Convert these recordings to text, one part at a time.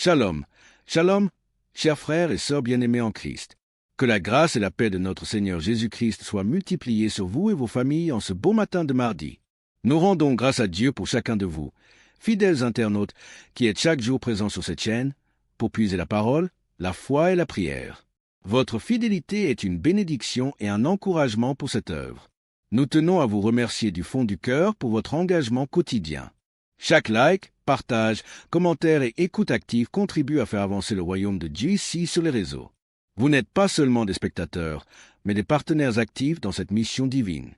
Shalom. Shalom, chers frères et sœurs bien-aimés en Christ. Que la grâce et la paix de notre Seigneur Jésus-Christ soient multipliées sur vous et vos familles en ce beau matin de mardi. Nous rendons grâce à Dieu pour chacun de vous, fidèles internautes qui êtes chaque jour présents sur cette chaîne, pour puiser la parole, la foi et la prière. Votre fidélité est une bénédiction et un encouragement pour cette œuvre. Nous tenons à vous remercier du fond du cœur pour votre engagement quotidien. Chaque like, partage, commentaire et écoute active contribuent à faire avancer le royaume de Dieu ici sur les réseaux. Vous n'êtes pas seulement des spectateurs, mais des partenaires actifs dans cette mission divine.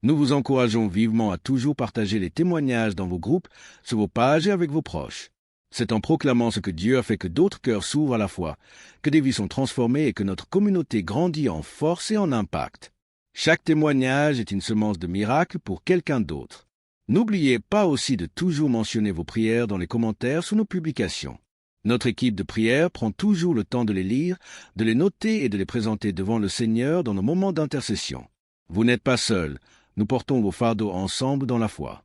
Nous vous encourageons vivement à toujours partager les témoignages dans vos groupes, sur vos pages et avec vos proches. C'est en proclamant ce que Dieu a fait que d'autres cœurs s'ouvrent à la foi, que des vies sont transformées et que notre communauté grandit en force et en impact. Chaque témoignage est une semence de miracle pour quelqu'un d'autre. N'oubliez pas aussi de toujours mentionner vos prières dans les commentaires sous nos publications. Notre équipe de prière prend toujours le temps de les lire, de les noter et de les présenter devant le Seigneur dans nos moments d'intercession. Vous n'êtes pas seuls, nous portons vos fardeaux ensemble dans la foi.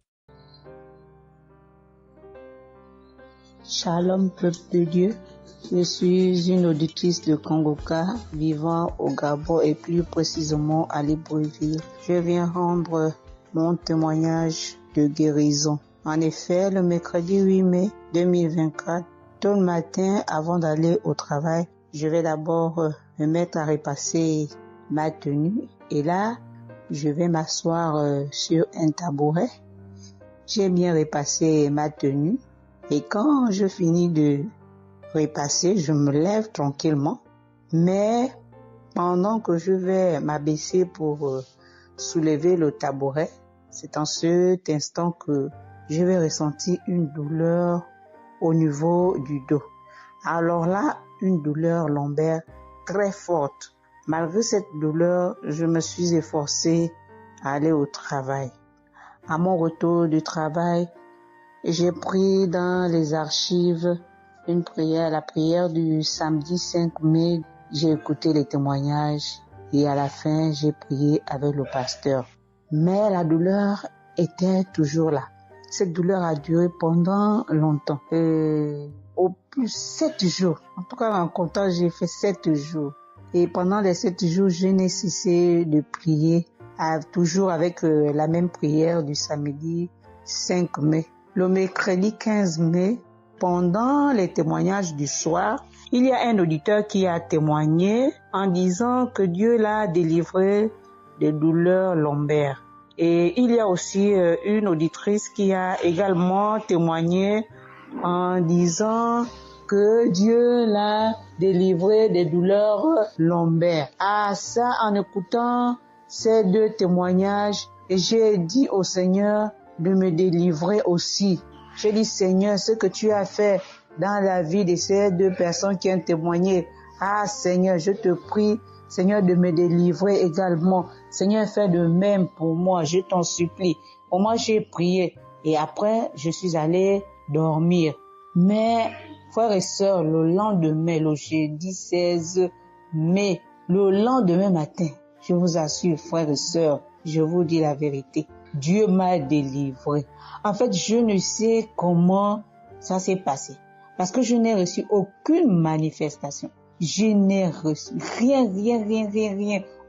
Shalom, peuple de Dieu. Je suis une auditrice de Kangoka vivant au Gabon et plus précisément à Libreville. Je viens rendre mon témoignage de guérison. En effet, le mercredi 8 mai 2024, tôt le matin, avant d'aller au travail, je vais d'abord me mettre à repasser ma tenue. Et là, je vais m'asseoir sur un tabouret. J'ai bien repassé ma tenue. Et quand je finis de repasser, je me lève tranquillement. Mais pendant que je vais m'abaisser pour soulever le tabouret, c'est en cet instant que je vais ressentir une douleur au niveau du dos. Alors là, une douleur lombaire très forte. Malgré cette douleur, je me suis efforcée à aller au travail. À mon retour du travail, j'ai pris dans les archives une prière, la prière du samedi 5 mai. J'ai écouté les témoignages et à la fin, j'ai prié avec le pasteur. Mais la douleur était toujours là. Cette douleur a duré pendant longtemps. Au plus 7 jours. En tout cas, en comptant, j'ai fait 7 jours. Et pendant les 7 jours, je n'ai cessé de prier, toujours avec la même prière du samedi 5 mai. Le mercredi 15 mai, pendant les témoignages du soir, il y a un auditeur qui a témoigné en disant que Dieu l'a délivré des douleurs lombaires. Et il y a aussi une auditrice qui a également témoigné en disant que Dieu l'a délivré des douleurs lombaires. Ah, ça, en écoutant ces deux témoignages, j'ai dit au Seigneur de me délivrer aussi. J'ai dit, Seigneur, ce que tu as fait dans la vie de ces deux personnes qui ont témoigné, ah Seigneur, je te prie, Seigneur, de me délivrer également. Seigneur, fais de même pour moi, je t'en supplie. Pour moi, j'ai prié et après, je suis allé dormir. Mais, frères et sœurs, le lendemain, le jeudi 16 mai, le lendemain matin, je vous assure, frères et sœurs, je vous dis la vérité, Dieu m'a délivré. En fait, je ne sais comment ça s'est passé. Parce que je n'ai reçu aucune manifestation. Je n'ai reçu rien,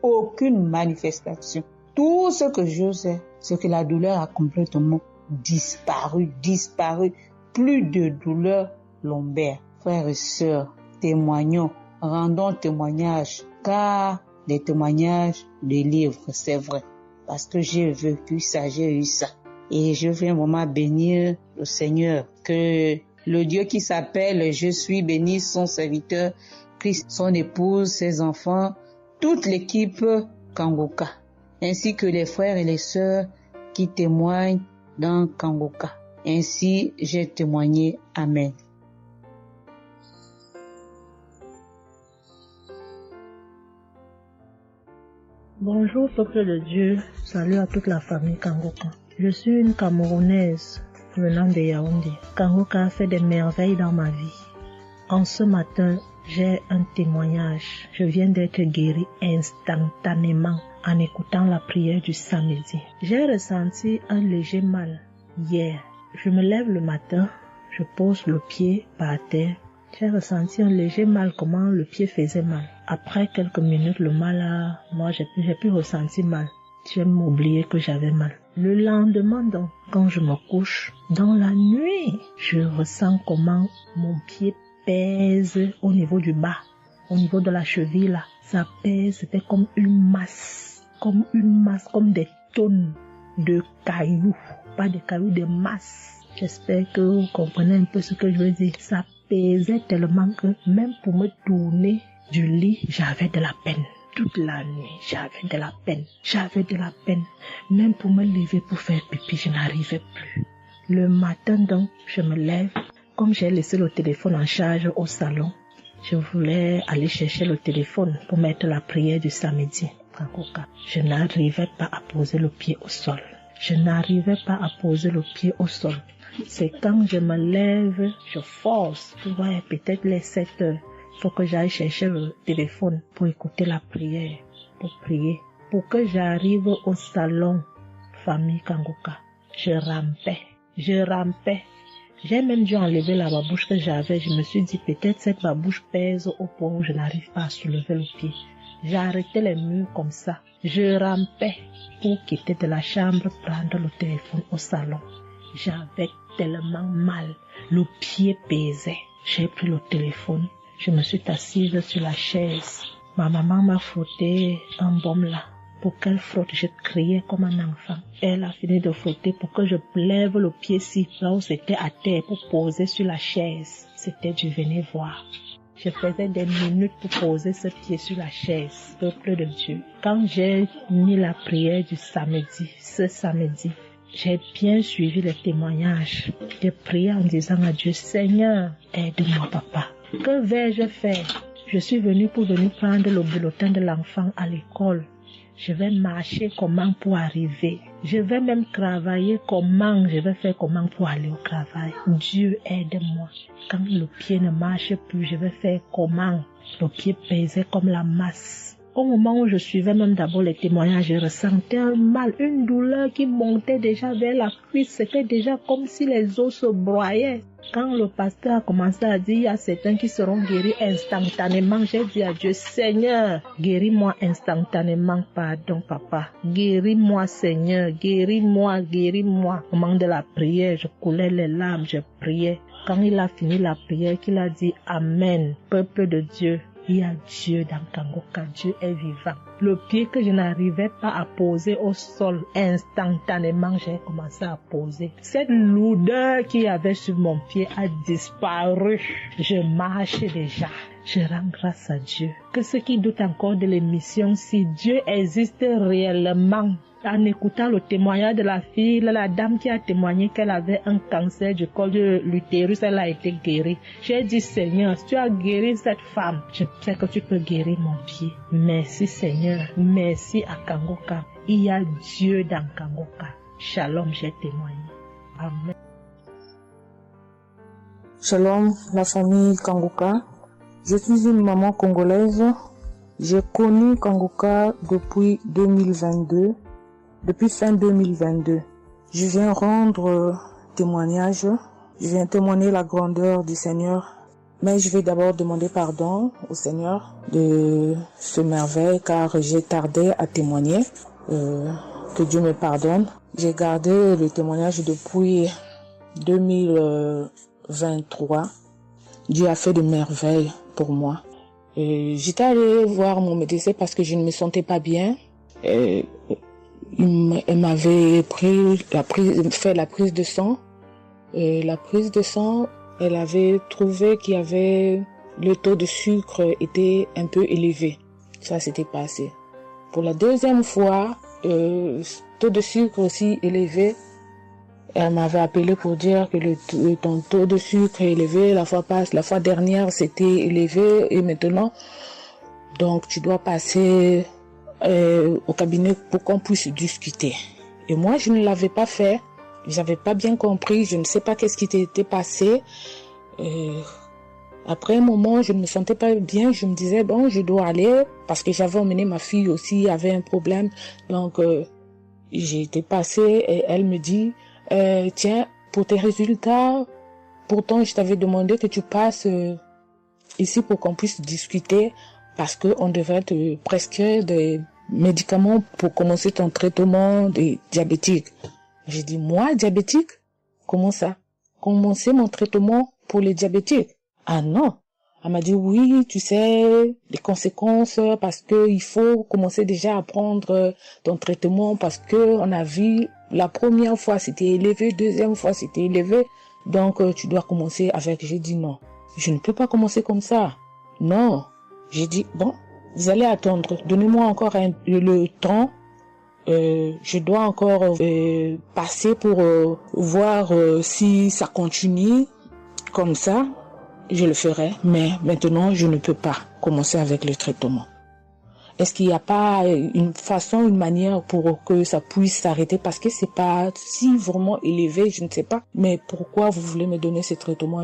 aucune manifestation. Tout ce que je sais, c'est que la douleur a complètement disparu. Plus de douleur lombaire. Frères et sœurs, témoignons, rendons témoignage, car les témoignages délivrent, c'est vrai. Parce que j'ai vécu ça, j'ai eu ça. Et je veux vraiment bénir le Seigneur, que le Dieu qui s'appelle Je suis béni, son serviteur, Christ, son épouse, ses enfants, toute l'équipe Kangoka, ainsi que les frères et les sœurs qui témoignent dans Kangoka. Ainsi, j'ai témoigné. Amen. Bonjour peuple de Dieu, salut à toute la famille Kangoka. Je suis une Camerounaise venant de Yaoundé. Kangoka a fait des merveilles dans ma vie. En ce matin, j'ai un témoignage. Je viens d'être guérie instantanément en écoutant la prière du samedi. J'ai ressenti un léger mal hier. Je me lève le matin, je pose le pied par terre J'ai ressenti un léger mal, comment le pied faisait mal. Après quelques minutes, le mal moi j'ai plus ressenti mal. J'ai même oublié que j'avais mal. Le lendemain donc, quand je me couche, dans la nuit, je ressens comment mon pied pèse au niveau du bas, au niveau de la cheville là. Ça pèse, c'était comme une masse, comme des tonnes de cailloux. Pas de cailloux, de masse. J'espère que vous comprenez un peu ce que je veux dire. Ça pesait tellement que même pour me tourner du lit, j'avais de la peine. Toute la nuit, j'avais de la peine. Même pour me lever pour faire pipi, je n'arrivais plus. Le matin donc, je me lève. Comme j'ai laissé le téléphone en charge au salon, je voulais aller chercher le téléphone pour mettre la prière du samedi. Je n'arrivais pas à poser le pied au sol. C'est quand je me lève, je force. Ouais, peut-être les 7 heures. Il faut que j'aille chercher le téléphone pour écouter la prière, pour prier. Pour que j'arrive au salon, famille Kangoka, je rampais. J'ai même dû enlever la babouche que j'avais. Je me suis dit, peut-être cette babouche pèse au point où je n'arrive pas à soulever le pied. J'ai arrêté les murs comme ça. Je rampais pour quitter de la chambre, prendre le téléphone au salon. J'avais tellement mal. Le pied pesait. J'ai pris le téléphone. Je me suis assise sur la chaise. Ma maman m'a frotté un baume là. Pour qu'elle frotte, je criais comme un enfant. Elle a fini de frotter pour que je lève le pied-ci, là où c'était à terre, pour poser sur la chaise. C'était du venez voir. Je faisais des minutes pour poser ce pied sur la chaise, peuple de Dieu. Quand j'ai mis la prière du samedi, ce samedi, j'ai bien suivi les témoignages. J'ai prié en disant à Dieu, Seigneur, aide-moi papa. Que vais-je faire? Je suis venue pour prendre le bulletin de l'enfant à l'école. Je vais marcher comment pour arriver. Je vais même travailler comment. Je vais faire comment pour aller au travail. Dieu aide-moi. Quand le pied ne marche plus, je vais faire comment? Le pied pesait comme la masse. Au moment où je suivais même d'abord les témoignages, je ressentais un mal, une douleur qui montait déjà vers la cuisse. C'était déjà comme si les os se broyaient. Quand le pasteur a commencé à dire, il y a certains qui seront guéris instantanément, j'ai dit à Dieu, Seigneur, guéris-moi instantanément, pardon papa. Guéris-moi Seigneur, guéris-moi. Au moment de la prière, je coulais les larmes, je priais. Quand il a fini la prière, qu'il a dit Amen, peuple de Dieu. Il y a Dieu dans Kangoka, Dieu est vivant. Le pied que je n'arrivais pas à poser au sol, instantanément, j'ai commencé à poser. Cette lourdeur qu'il y avait sur mon pied a disparu. Je marche déjà. Je rends grâce à Dieu. Que ceux qui doutent encore de l'émission, si Dieu existe réellement, en écoutant le témoignage de la fille, la dame qui a témoigné qu'elle avait un cancer du col de l'utérus, elle a été guérie. J'ai dit, Seigneur, si tu as guéri cette femme, je sais que tu peux guérir mon pied. Merci Seigneur, merci à Kangoka. Il y a Dieu dans Kangoka. Shalom, j'ai témoigné. Amen. Shalom, la famille Kangoka. Je suis une maman congolaise. J'ai connu Kangoka depuis 2022. Depuis fin 2022, je viens rendre témoignage, je viens témoigner la grandeur du Seigneur, mais je vais d'abord demander pardon au Seigneur de ce merveille car j'ai tardé à témoigner, que Dieu me pardonne. J'ai gardé le témoignage depuis 2023, Dieu a fait de merveilles pour moi. J'étais allée voir mon médecin parce que je ne me sentais pas bien. Elle m'avait fait la prise de sang. Et la prise de sang, elle avait trouvé qu'il y avait le taux de sucre était un peu élevé. Ça s'était passé. Pour la deuxième fois, taux de sucre aussi élevé. Elle m'avait appelé pour dire que ton taux de sucre est élevé. La fois dernière, c'était élevé et maintenant, donc tu dois passer au cabinet pour qu'on puisse discuter. Et moi, je ne l'avais pas fait. J'avais pas bien compris. Je ne sais pas qu'est-ce qui était passé. Après un moment, je ne me sentais pas bien. Je me disais, bon, je dois aller parce que j'avais emmené ma fille aussi, avait un problème. Donc, j'ai été passée et elle me dit, tiens, pour tes résultats, pourtant, je t'avais demandé que tu passes ici pour qu'on puisse discuter parce qu'on devrait te prescrire des médicaments pour commencer ton traitement de diabétique. J'ai dit, moi, diabétique? Comment ça? Commencer mon traitement pour les diabétiques? Ah non. Elle m'a dit, oui, tu sais, les conséquences, parce que il faut commencer déjà à prendre ton traitement, parce que on a vu, la première fois c'était élevé, deuxième fois c'était élevé, donc tu dois commencer avec. J'ai dit non, je ne peux pas commencer comme ça. Non. J'ai dit, bon, vous allez attendre, donnez-moi encore le temps. Je dois encore passer pour voir si ça continue comme ça. Je le ferai, mais maintenant je ne peux pas commencer avec le traitement. Est-ce qu'il n'y a pas une façon, une manière pour que ça puisse s'arrêter? Parce que c'est pas si vraiment élevé, je ne sais pas. Mais pourquoi vous voulez me donner ce traitement?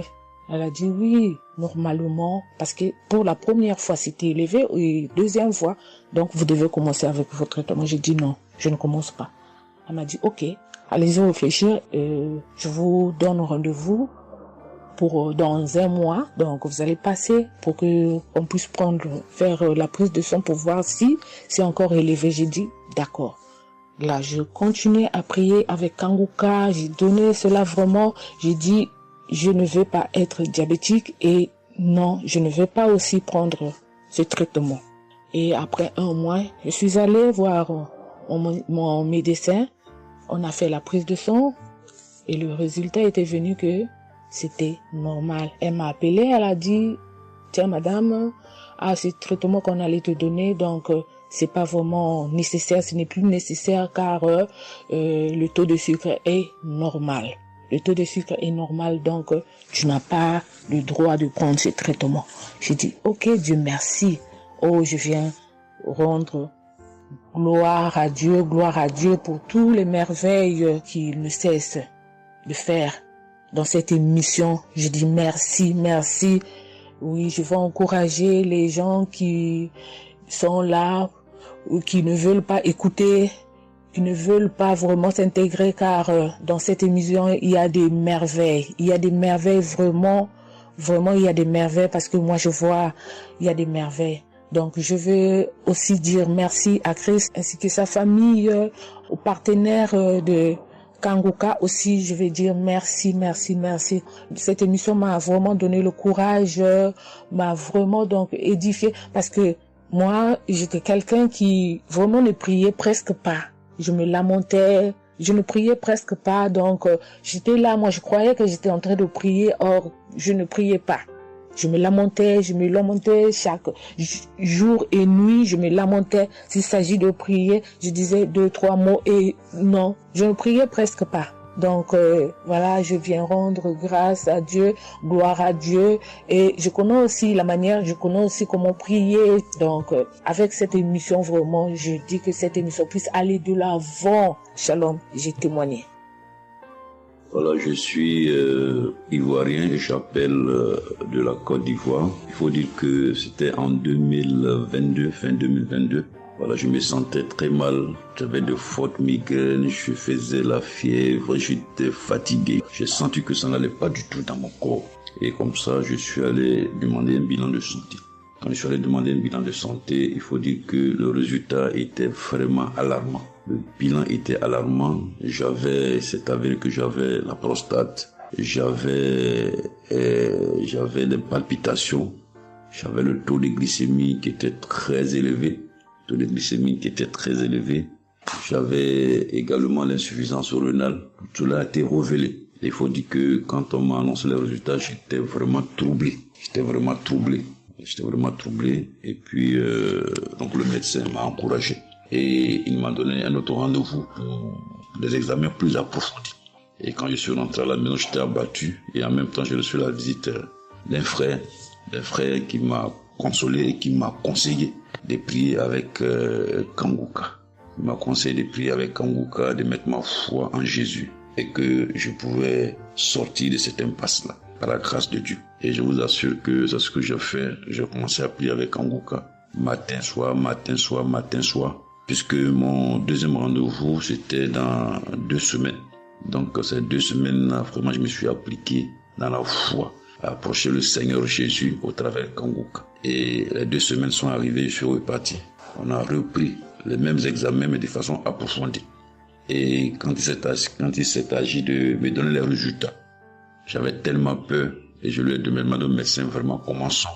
Elle a dit oui, normalement, parce que pour la première fois c'était élevé et deuxième fois, donc vous devez commencer avec votre traitement. J'ai dit non, je ne commence pas. Elle m'a dit ok, allez-y réfléchir, je vous donne rendez-vous pour dans 1 mois, donc vous allez passer pour que on puisse faire la prise de sang pour voir si c'est encore élevé. J'ai dit d'accord. Là, je continuais à prier avec Kanguka, j'ai donné cela vraiment, j'ai dit je ne veux pas être diabétique et non, je ne veux pas aussi prendre ce traitement. Et après 1 mois, je suis allée voir mon médecin, on a fait la prise de sang et le résultat était venu que c'était normal. Elle m'a appelé, elle a dit, tiens madame, ce traitement qu'on allait te donner, donc c'est pas vraiment nécessaire, ce n'est plus nécessaire car le taux de sucre est normal. Le taux de sucre est normal, donc tu n'as pas le droit de prendre ce traitement. J'ai dit, ok, Dieu merci. Oh, je viens rendre gloire à Dieu pour toutes les merveilles qu'il ne cesse de faire. Dans cette émission, je dis merci, merci. Oui, je vais encourager les gens qui sont là ou qui ne veulent pas écouter, qui ne veulent pas vraiment s'intégrer car dans cette émission, il y a des merveilles. Il y a des merveilles vraiment, il y a des merveilles parce que moi je vois, il y a des merveilles. Donc je veux aussi dire merci à Christ ainsi que sa famille, aux partenaires de Kanguka aussi, je vais dire merci. Cette émission m'a vraiment donné le courage, m'a vraiment donc édifié parce que moi, j'étais quelqu'un qui vraiment ne priait presque pas. Je me lamentais, je ne priais presque pas, donc j'étais là, moi je croyais que j'étais en train de prier, or je ne priais pas. Je me lamentais chaque jour et nuit, je me lamentais. S'il s'agit de prier, je disais 2-3 mots et non, je ne priais presque pas. Donc voilà, je viens rendre grâce à Dieu, gloire à Dieu et je connais aussi comment prier. Donc avec cette émission vraiment, je dis que cette émission puisse aller de l'avant. Shalom, j'ai témoigné. Voilà, je suis ivoirien et j'appelle de la Côte d'Ivoire. Il faut dire que c'était en 2022, fin 2022. Voilà, je me sentais très mal. J'avais de fortes migraines, je faisais la fièvre, j'étais fatigué. J'ai senti que ça n'allait pas du tout dans mon corps. Et comme ça, je suis allé demander un bilan de santé. Quand je suis allé demander un bilan de santé, il faut dire que le résultat était vraiment alarmant. Le bilan était alarmant. C'est avéré que j'avais la prostate, j'avais des palpitations, j'avais le taux de glycémie qui était très élevé. J'avais également l'insuffisance rénale. Tout cela a été révélé. Il faut dire que quand on m'a annoncé les résultats, j'étais vraiment troublé. Et puis, donc le médecin m'a encouragé. Et il m'a donné un autre rendez-vous pour des examens plus approfondis. Et quand je suis rentré à la maison, j'étais abattu. Et en même temps, j'ai reçu la visite d'un frère qui m'a consolé et qui m'a conseillé de prier avec Kanguka. Il m'a conseillé de prier avec Kanguka, de mettre ma foi en Jésus et que je pouvais sortir de cette impasse-là par la grâce de Dieu. Et je vous assure que c'est ce que j'ai fait. J'ai commencé à prier avec Kanguka matin, soir, puisque mon deuxième rendez-vous, c'était dans 2 semaines. Donc, ces 2 semaines-là, vraiment, je me suis appliqué dans la foi à approcher le Seigneur Jésus au travers Kangoka. Et les 2 semaines sont arrivées, je suis reparti. On a repris les mêmes examens, mais de façon approfondie. Et quand il s'est agi de me donner les résultats, j'avais tellement peur et je lui ai demandé au médecin vraiment commençons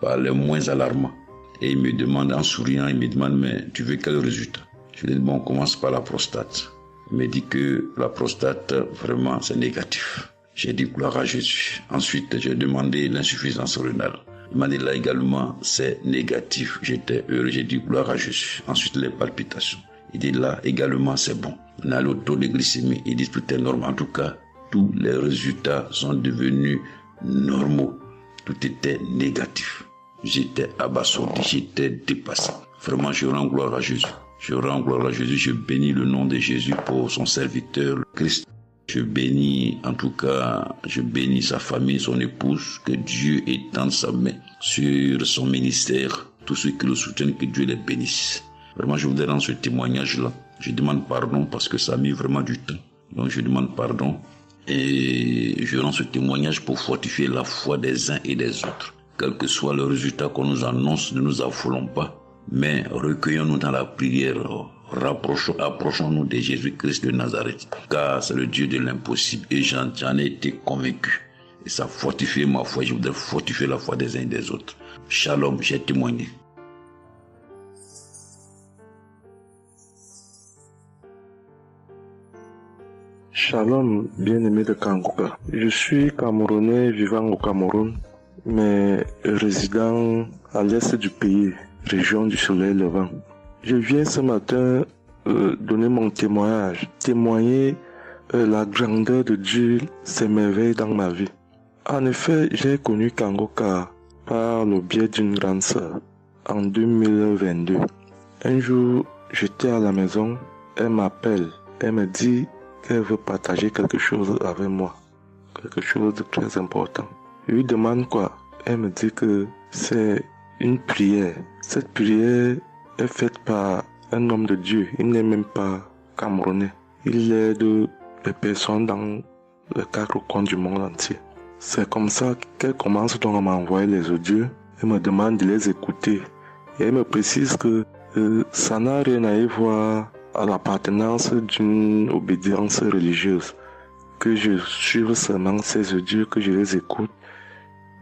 par les moins alarmants. Et il me demande en souriant, il me demande mais tu veux quel résultat? Je lui ai dit bon, on commence par la prostate. Il me dit que la prostate vraiment c'est négatif. J'ai dit gloire à Jésus. Ensuite j'ai demandé l'insuffisance rénale. Il m'a dit là également c'est négatif. J'étais heureux, j'ai dit gloire à Jésus. Ensuite les palpitations. Il dit là également c'est bon. On a le taux de glycémie. Il dit tout est normal. En tout cas, tous les résultats sont devenus normaux. Tout était négatif. J'étais abasourdi, j'étais dépassé. Vraiment, je rends gloire à Jésus. Je rends gloire à Jésus. Je bénis le nom de Jésus pour son serviteur, le Christ. Je bénis, en tout cas, je bénis sa famille, son épouse, que Dieu étende sa main sur son ministère. Tous ceux qui le soutiennent, que Dieu les bénisse. Vraiment, je voudrais rendre ce témoignage-là. Je demande pardon parce que ça a mis vraiment du temps. Donc, je demande pardon et je rends ce témoignage pour fortifier la foi des uns et des autres. Quel que soit le résultat qu'on nous annonce, ne nous affolons pas, mais recueillons-nous dans la prière, approchons-nous de Jésus-Christ de Nazareth, car c'est le Dieu de l'impossible et j'en ai été convaincu. Et ça fortifie ma foi, je voudrais fortifier la foi des uns et des autres. Shalom, j'ai témoigné. Shalom, bien-aimé de Kangoka. Je suis Camerounais vivant au Cameroun, mais résident à l'est du pays, région du soleil levant. Je viens ce matin donner mon témoignage, témoigner la grandeur de Dieu, ses merveilles dans ma vie. En effet, j'ai connu Kangoka par le biais d'une grande sœur en 2022. Un jour, j'étais à la maison, elle m'appelle, elle me dit qu'elle veut partager quelque chose avec moi, quelque chose de très important. Je lui demande quoi? Elle me dit que c'est une prière. Cette prière est faite par un homme de Dieu. Il n'est même pas camerounais. Il aide les personnes dans les 4 coins du monde entier. C'est comme ça qu'elle commence donc à m'envoyer les audios. Elle me demande de les écouter. Et elle me précise que ça n'a rien à y voir à l'appartenance d'une obédience religieuse. Que je suive seulement ces audios, que je les écoute.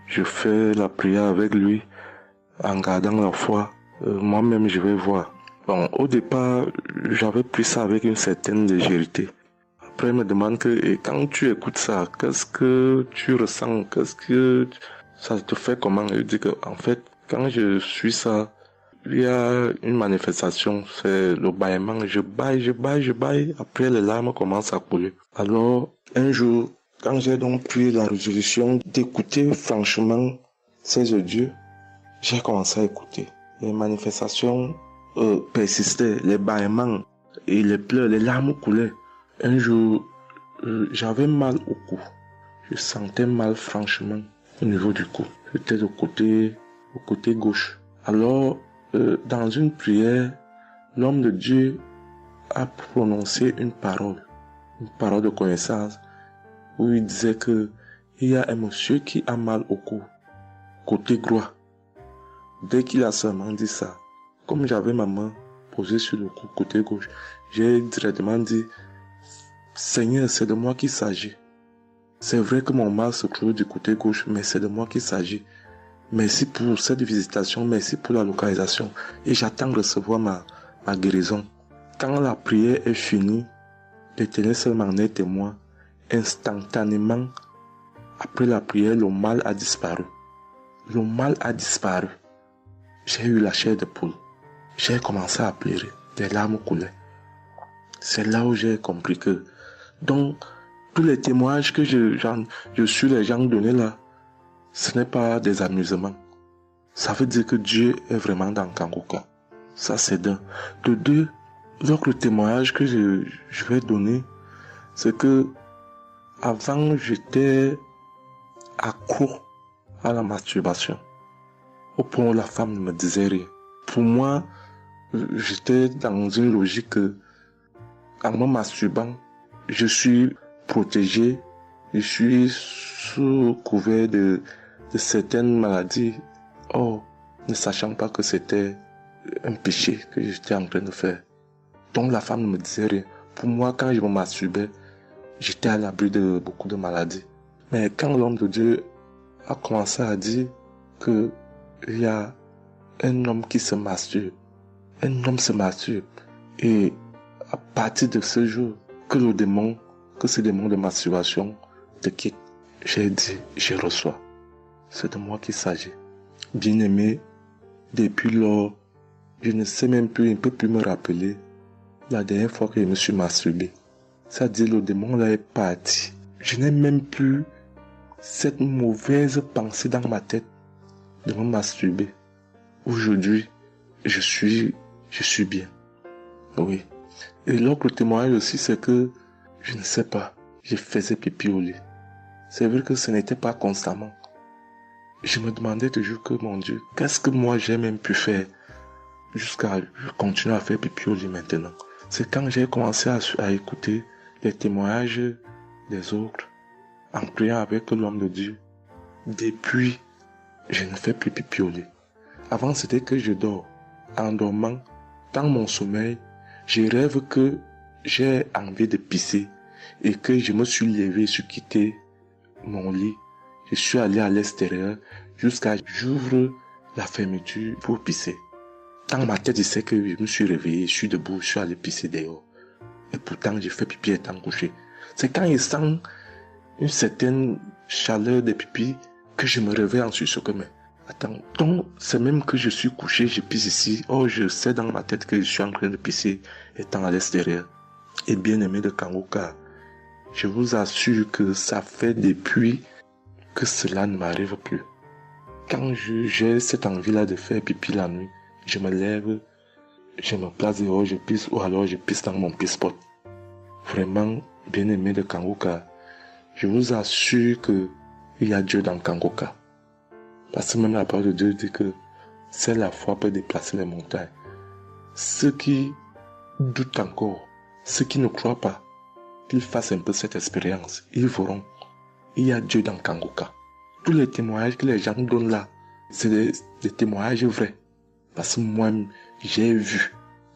Je fais la prière avec lui en gardant la foi. Moi-même, je vais voir. Bon, au départ, j'avais pris ça avec une certaine légèreté. Après, il me demande que, et quand tu écoutes ça, qu'est-ce que tu ressens? Qu'est-ce que ça te fait comment? Je dis que, en fait, quand je suis ça, il y a une manifestation, c'est le bâillement. Je baille. Après, les larmes commencent à couler. Alors, un jour, quand j'ai donc pris la résolution d'écouter franchement ces audios, j'ai commencé à écouter. Les manifestations persistaient, les bâillements et les pleurs, les larmes coulaient. Un jour, j'avais mal au cou. Je sentais mal franchement au niveau du cou. J'étais au côté gauche. Alors, dans une prière, l'homme de Dieu a prononcé une parole de connaissance, où il disait que il y a un monsieur qui a mal au cou, côté droit. Dès qu'il a seulement dit ça, comme j'avais ma main posée sur le cou, côté gauche, j'ai directement dit, Seigneur, c'est de moi qu'il s'agit. C'est vrai que mon mal se trouve du côté gauche, mais c'est de moi qu'il s'agit. Merci pour cette visitation, merci pour la localisation. Et j'attends de recevoir ma guérison. Quand la prière est finie, l'Éternel seul m'en est témoin. Instantanément, après la prière, le mal a disparu. Le mal a disparu. J'ai eu la chair de poule. J'ai commencé à pleurer. Des larmes coulaient. C'est là où j'ai compris que, donc, tous les témoignages que je suis les gens donnés là, ce n'est pas des amusements. Ça veut dire que Dieu est vraiment dans Kangoka. Ça c'est d'un. De deux, donc le témoignage que je vais donner, c'est que avant j'étais accro à la masturbation. Au point où la femme ne me disait rien. Pour moi, j'étais dans une logique que, en me masturbant, je suis protégé je suis sous couvert de certaines maladies. Oh, ne sachant pas que c'était un péché que j'étais en train de faire. Donc la femme ne me disait rien. Pour moi, quand je me masturbais, j'étais à l'abri de beaucoup de maladies. Mais quand l'homme de Dieu a commencé à dire qu'il y a un homme qui se masturbe, un homme se masturbe, et à partir de ce jour, que ce démon de masturbation te quitte, j'ai dit, je reçois. C'est de moi qu'il s'agit. Bien-aimé, depuis lors, je ne sais même plus, je ne peux plus me rappeler la dernière fois que je me suis masturbé. C'est-à-dire, le démon là est parti. Je n'ai même plus cette mauvaise pensée dans ma tête de me masturber. Aujourd'hui, je suis bien. Oui. Et l'autre témoignage aussi, c'est que, je ne sais pas, je faisais pipi au lit. C'est vrai que ce n'était pas constamment. Je me demandais toujours que, mon Dieu, qu'est-ce que moi j'ai même pu faire jusqu'à continuer à faire pipi au lit maintenant. C'est quand j'ai commencé à écouter les témoignages des autres, en priant avec l'homme de Dieu. Depuis, je ne fais plus pipi au lit. Avant, c'était que je dors. En dormant, dans mon sommeil, je rêve que j'ai envie de pisser et que je me suis levé, je suis quitté mon lit. Je suis allé à l'extérieur jusqu'à j'ouvre la fermeture pour pisser. Dans ma tête, je sais que je me suis réveillé, je suis debout, je suis allé pisser dehors. Et pourtant, j'ai fait pipi étant couché. C'est quand je sens une certaine chaleur de pipi que je me réveille en sursaut. Mais attends, donc c'est même que je suis couché, je pisse ici. Oh, je sais dans ma tête que je suis en train de pisser étant à l'extérieur. Et bien aimé de Kangoka, je vous assure que ça fait depuis que cela ne m'arrive plus. Quand j'ai cette envie-là de faire pipi la nuit, je me lève, je me place dehors, je pisse ou alors je pisse dans mon pisse-pot. Vraiment, bien aimé de Kangoka, je vous assure que il y a Dieu dans Kangoka. Parce que même la parole de Dieu dit que c'est la foi peut déplacer les montagnes. Ceux qui doutent encore, ceux qui ne croient pas, qu'ils fassent un peu cette expérience, ils verront. Il y a Dieu dans Kangoka. Tous les témoignages que les gens donnent là, c'est des témoignages vrais. Parce que moi, j'ai vu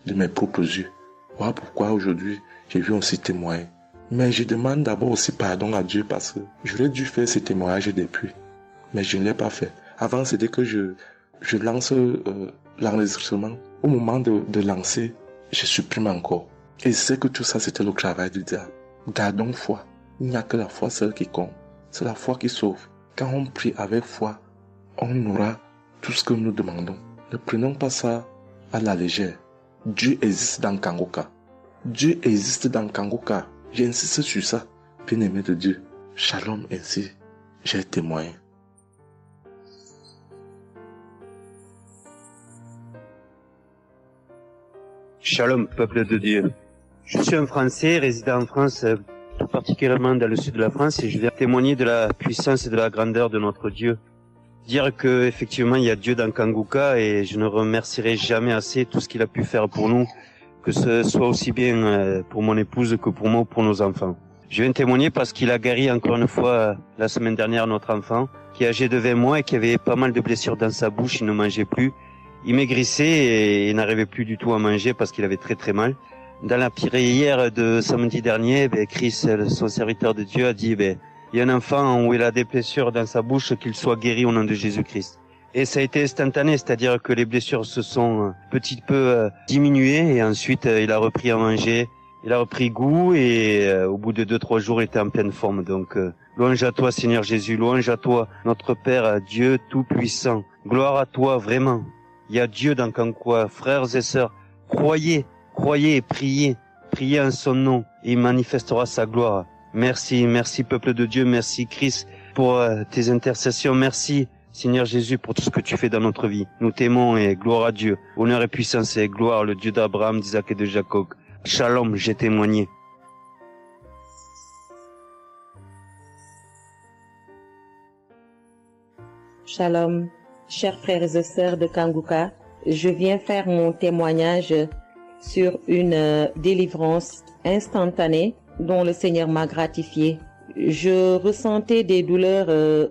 de mes propres yeux. Voilà pourquoi aujourd'hui, j'ai vu aussi témoigner. Mais je demande d'abord aussi pardon à Dieu parce que j'aurais dû faire ces témoignages depuis. Mais je ne l'ai pas fait. Avant, c'était que je lance l'enregistrement. Au moment de lancer, je supprime encore. Et je sais que tout ça, c'était le travail du diable. Gardons foi. Il n'y a que la foi seule qui compte. C'est la foi qui sauve. Quand on prie avec foi, on aura tout ce que nous demandons. Ne prenons pas ça à la légère. Dieu existe dans Kangoka. Dieu existe dans Kangoka. J'insiste sur ça. Bien-aimé de Dieu. Shalom ainsi. J'ai témoigné. Shalom, peuple de Dieu. Je suis un Français résidant en France, tout particulièrement dans le sud de la France, et je viens témoigner de la puissance et de la grandeur de notre Dieu. Dire que effectivement il y a Dieu dans Kangoka et je ne remercierai jamais assez tout ce qu'il a pu faire pour nous, que ce soit aussi bien pour mon épouse que pour moi ou pour nos enfants. Je viens témoigner parce qu'il a guéri encore une fois la semaine dernière notre enfant, qui est âgé de 20 mois et qui avait pas mal de blessures dans sa bouche, il ne mangeait plus. Il maigrissait et il n'arrivait plus du tout à manger parce qu'il avait très très mal. Dans la prière de samedi dernier, Chris, son serviteur de Dieu, a dit il y a un enfant où il a des blessures dans sa bouche, qu'il soit guéri au nom de Jésus-Christ. Et ça a été instantané, c'est-à-dire que les blessures se sont petit peu diminuées et ensuite il a repris à manger, il a repris goût et au bout de 2-3 jours il était en pleine forme. Donc louange à toi Seigneur Jésus, louange à toi notre Père, Dieu Tout-Puissant. Gloire à toi vraiment. Il y a Dieu dans Kangoka, frères et sœurs, croyez et priez en son nom et il manifestera sa gloire. Merci peuple de Dieu, merci Christ pour tes intercessions, merci Seigneur Jésus pour tout ce que tu fais dans notre vie. Nous t'aimons et gloire à Dieu, honneur et puissance et gloire, le Dieu d'Abraham, d'Isaac et de Jacob. Shalom, j'ai témoigné. Shalom, chers frères et sœurs de Kangoka, je viens faire mon témoignage sur une délivrance instantanée dont le Seigneur m'a gratifié. je ressentais des douleurs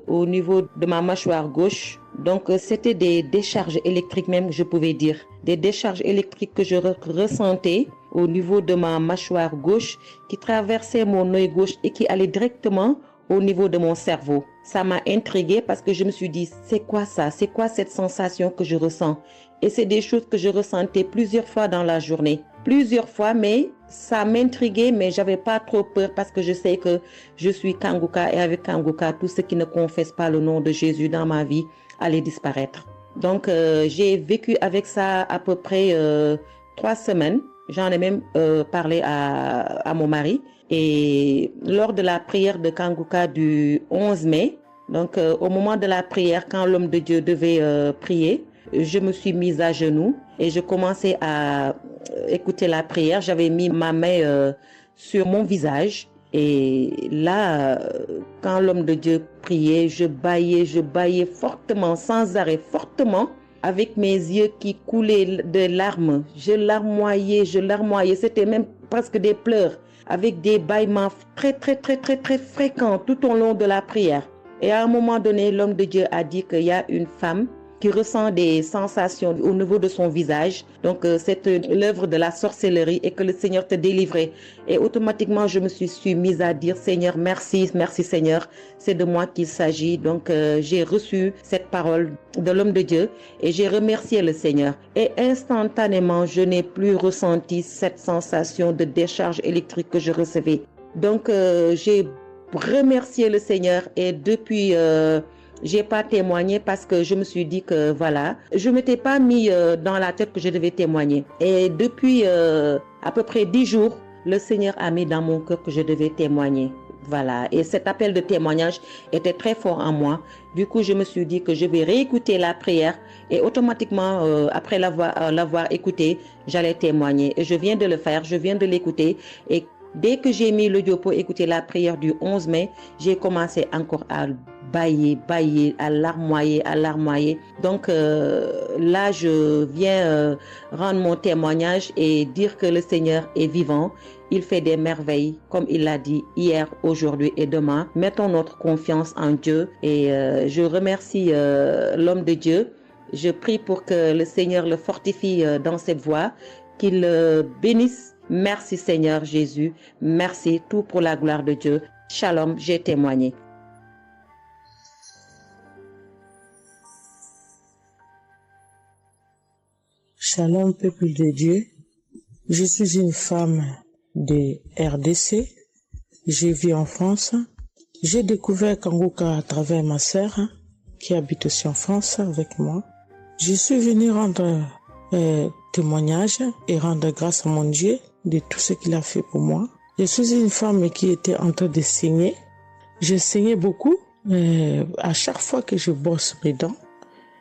au niveau de ma mâchoire gauche. Donc, c'était des décharges électriques même, je pouvais dire. Des décharges électriques que je ressentais au niveau de ma mâchoire gauche qui traversaient mon œil gauche et qui allaient directement au niveau de mon cerveau. Ça m'a intriguée parce que je me suis dit, c'est quoi ça? C'est quoi cette sensation que je ressens? Et c'est des choses que je ressentais plusieurs fois dans la journée. Plusieurs fois, mais ça m'intriguait, mais j'avais pas trop peur parce que je sais que je suis Kanguka et avec Kanguka, tout ce qui ne confesse pas le nom de Jésus dans ma vie allait disparaître. Donc, j'ai vécu avec ça à peu près 3 semaines. J'en ai même parlé à mon mari. Et lors de la prière de Kanguka du 11 mai, donc au moment de la prière, quand l'homme de Dieu devait prier, je me suis mise à genoux et je commençais à écouter la prière. J'avais mis ma main sur mon visage. Et là, quand l'homme de Dieu priait, je bâillais fortement, sans arrêt, fortement, avec mes yeux qui coulaient de larmes. Je larmoyais. C'était même presque des pleurs, avec des bâillements très fréquents tout au long de la prière. Et à un moment donné, l'homme de Dieu a dit qu'il y a une femme qui ressent des sensations au niveau de son visage. Donc, c'est l'œuvre de la sorcellerie et que le Seigneur te délivrait. Et automatiquement, je me suis mise à dire, Seigneur, merci Seigneur, c'est de moi qu'il s'agit. Donc, j'ai reçu cette parole de l'homme de Dieu et j'ai remercié le Seigneur. Et instantanément, je n'ai plus ressenti cette sensation de décharge électrique que je recevais. Donc, j'ai remercié le Seigneur et depuis... j'ai pas témoigné parce que je me suis dit que voilà, je m'étais pas mis dans la tête que je devais témoigner. Et depuis à peu près 10 jours, le Seigneur a mis dans mon cœur que je devais témoigner. Voilà. Et cet appel de témoignage était très fort en moi. Du coup, je me suis dit que je vais réécouter la prière et automatiquement, après l'avoir écouté, j'allais témoigner. Et je viens de le faire, je viens de l'écouter et dès que j'ai mis l'audio pour écouter la prière du 11 mai, j'ai commencé encore à bâiller, à larmoyer. Donc là, je viens rendre mon témoignage et dire que le Seigneur est vivant. Il fait des merveilles, comme il l'a dit hier, aujourd'hui et demain. Mettons notre confiance en Dieu et je remercie l'homme de Dieu. Je prie pour que le Seigneur le fortifie dans cette voie, qu'il le bénisse. Merci Seigneur Jésus, merci, tout pour la gloire de Dieu. Shalom, j'ai témoigné. Shalom, peuple de Dieu. Je suis une femme de RDC. Je vis en France. J'ai découvert Kanguka à travers ma sœur qui habite aussi en France avec moi. Je suis venue rendre témoignage et rendre grâce à mon Dieu de tout ce qu'il a fait pour moi. Je suis une femme qui était en train de saigner. Je saignais beaucoup. À chaque fois que je brosse mes dents,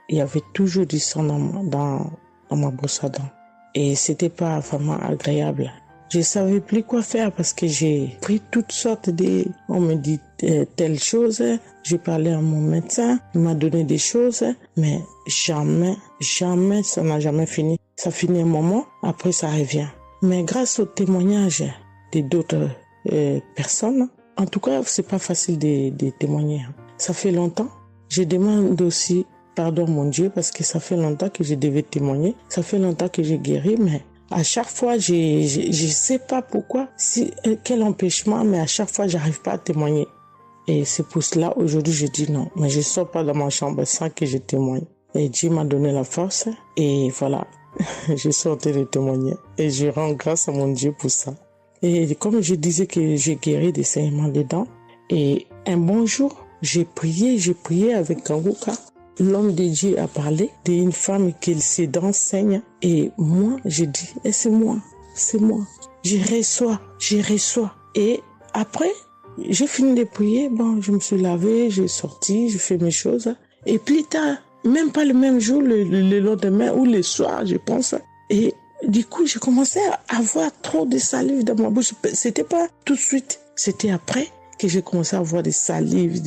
il y avait toujours du sang dans ma brosse à dents. Et c'était pas vraiment agréable. Je savais plus quoi faire parce que j'ai pris toutes sortes de... On me dit telle chose. J'ai parlé à mon médecin. Il m'a donné des choses. Mais jamais, ça n'a jamais fini. Ça finit un moment, après ça revient. Mais grâce au témoignage de d'autres personnes, en tout cas, c'est pas facile de témoigner. Ça fait longtemps. Je demande aussi pardon, mon Dieu, parce que ça fait longtemps que je devais témoigner. Ça fait longtemps que j'ai guéri, mais à chaque fois, je sais pas pourquoi, quel empêchement, mais à chaque fois, j'arrive pas à témoigner. Et c'est pour cela, aujourd'hui, je dis non. Mais je sors pas dans ma chambre sans que je témoigne. Et Dieu m'a donné la force. Et voilà, je suis en train de témoigner. Et je rends grâce à mon Dieu pour ça. Et comme je disais que j'ai guéri des saignements des dents. Et un bon jour, j'ai prié avec Kanguka. L'homme de Dieu a parlé d'une femme qui ses dents saignent. Et moi, j'ai dit, c'est moi. Je reçois. Et après, j'ai fini de prier. Bon, je me suis lavé, j'ai sorti, j'ai fait mes choses. Et plus tard, même pas le même jour, le lendemain ou le soir, je pense. Et du coup, j'ai commencé à avoir trop de salive dans ma bouche. C'était pas tout de suite, c'était après que j'ai commencé à avoir des salives.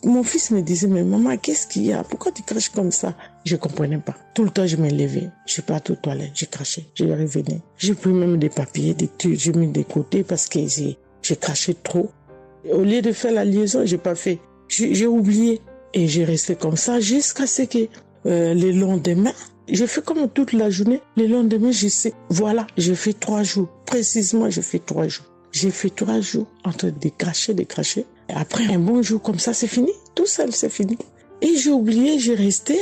Mon fils me disait, mais maman, qu'est-ce qu'il y a? Pourquoi tu craches comme ça? Je comprenais pas. Tout le temps, je me levais. Je suis parti aux toilettes, j'ai craché, je revenais. J'ai pris même des papiers, des trucs, j'ai mis de côté parce que j'ai craché trop. Au lieu de faire la liaison, j'ai pas fait. J'ai oublié. Et j'ai resté comme ça jusqu'à ce que le lendemain, j'ai fait comme toute la journée. Le lendemain, je sais, voilà, j'ai fait 3 jours. Précisément, j'ai fait 3 jours. J'ai fait 3 jours entre des crachets. Et après, un bon jour comme ça, c'est fini. Tout seul, c'est fini. Et j'ai oublié, j'ai resté.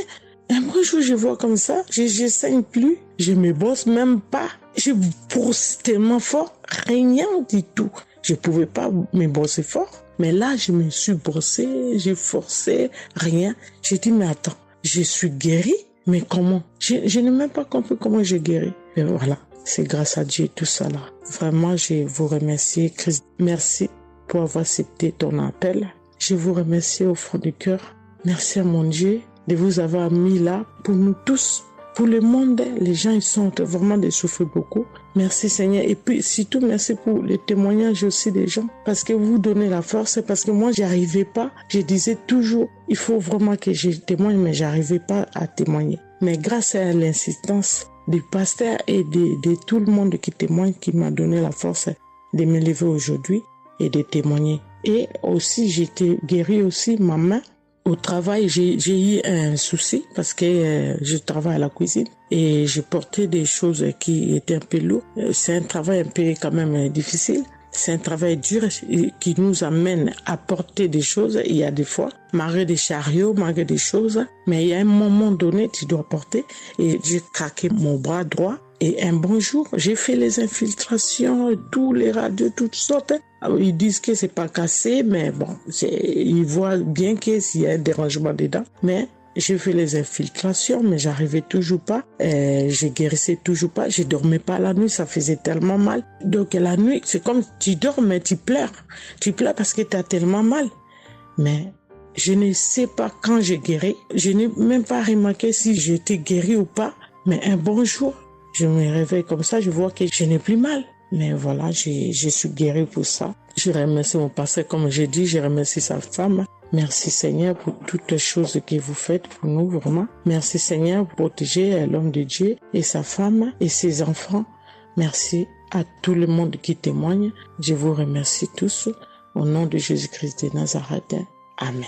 Un bon jour, je vois comme ça, je saigne plus. Je me bosse même pas. Je brosse tellement fort, rien du tout. Je pouvais pas me bosser fort. Mais là, je me suis brossé, j'ai forcé, rien. J'ai dit, mais attends, je suis guérie, mais comment? Je n'ai même pas compris comment j'ai guéri. Et voilà, c'est grâce à Dieu tout ça là. Vraiment, je vous remercie, Christ. Merci pour avoir accepté ton appel. Je vous remercie au fond du cœur. Merci à mon Dieu de vous avoir mis là pour nous tous. Pour le monde, les gens ils sont vraiment de souffrir beaucoup. Merci Seigneur. Et puis surtout merci pour les témoignages aussi des gens. Parce que vous donnez la force. Parce que moi, j'y arrivais pas. Je disais toujours, il faut vraiment que je témoigne, mais j'arrivais pas à témoigner. Mais grâce à l'insistance du pasteur et de tout le monde qui témoigne, qui m'a donné la force de me lever aujourd'hui et de témoigner. Et aussi, j'étais guérie aussi, ma main. Au travail, j'ai eu un souci parce que je travaille à la cuisine et j'ai porté des choses qui étaient un peu lourdes. C'est un travail un peu quand même difficile. C'est un travail dur qui nous amène à porter des choses. Il y a des fois, malgré des chariots, malgré des choses, mais il y a un moment donné, tu dois porter. Et j'ai craqué mon bras droit. Et un bon jour, j'ai fait les infiltrations, tous les radios, toutes sortes. Ils disent que c'est pas cassé, mais bon, ils voient bien qu'il y a un dérangement dedans. Mais j'ai fait les infiltrations, mais j'arrivais toujours pas. Je guérissais toujours pas. Je dormais pas la nuit, ça faisait tellement mal. Donc la nuit, c'est comme tu dors, mais tu pleures. Tu pleures parce que tu as tellement mal. Mais je ne sais pas quand j'ai guéri. Je n'ai même pas remarqué si j'étais guéri ou pas. Mais un bon jour, je me réveille comme ça, je vois que je n'ai plus mal. Mais voilà, je suis guérie pour ça. Je remercie mon pasteur, comme j'ai dit, je remercie sa femme. Merci Seigneur pour toutes les choses que vous faites pour nous, vraiment. Merci Seigneur pour protéger l'homme de Dieu et sa femme et ses enfants. Merci à tout le monde qui témoigne. Je vous remercie tous. Au nom de Jésus-Christ de Nazareth. Amen.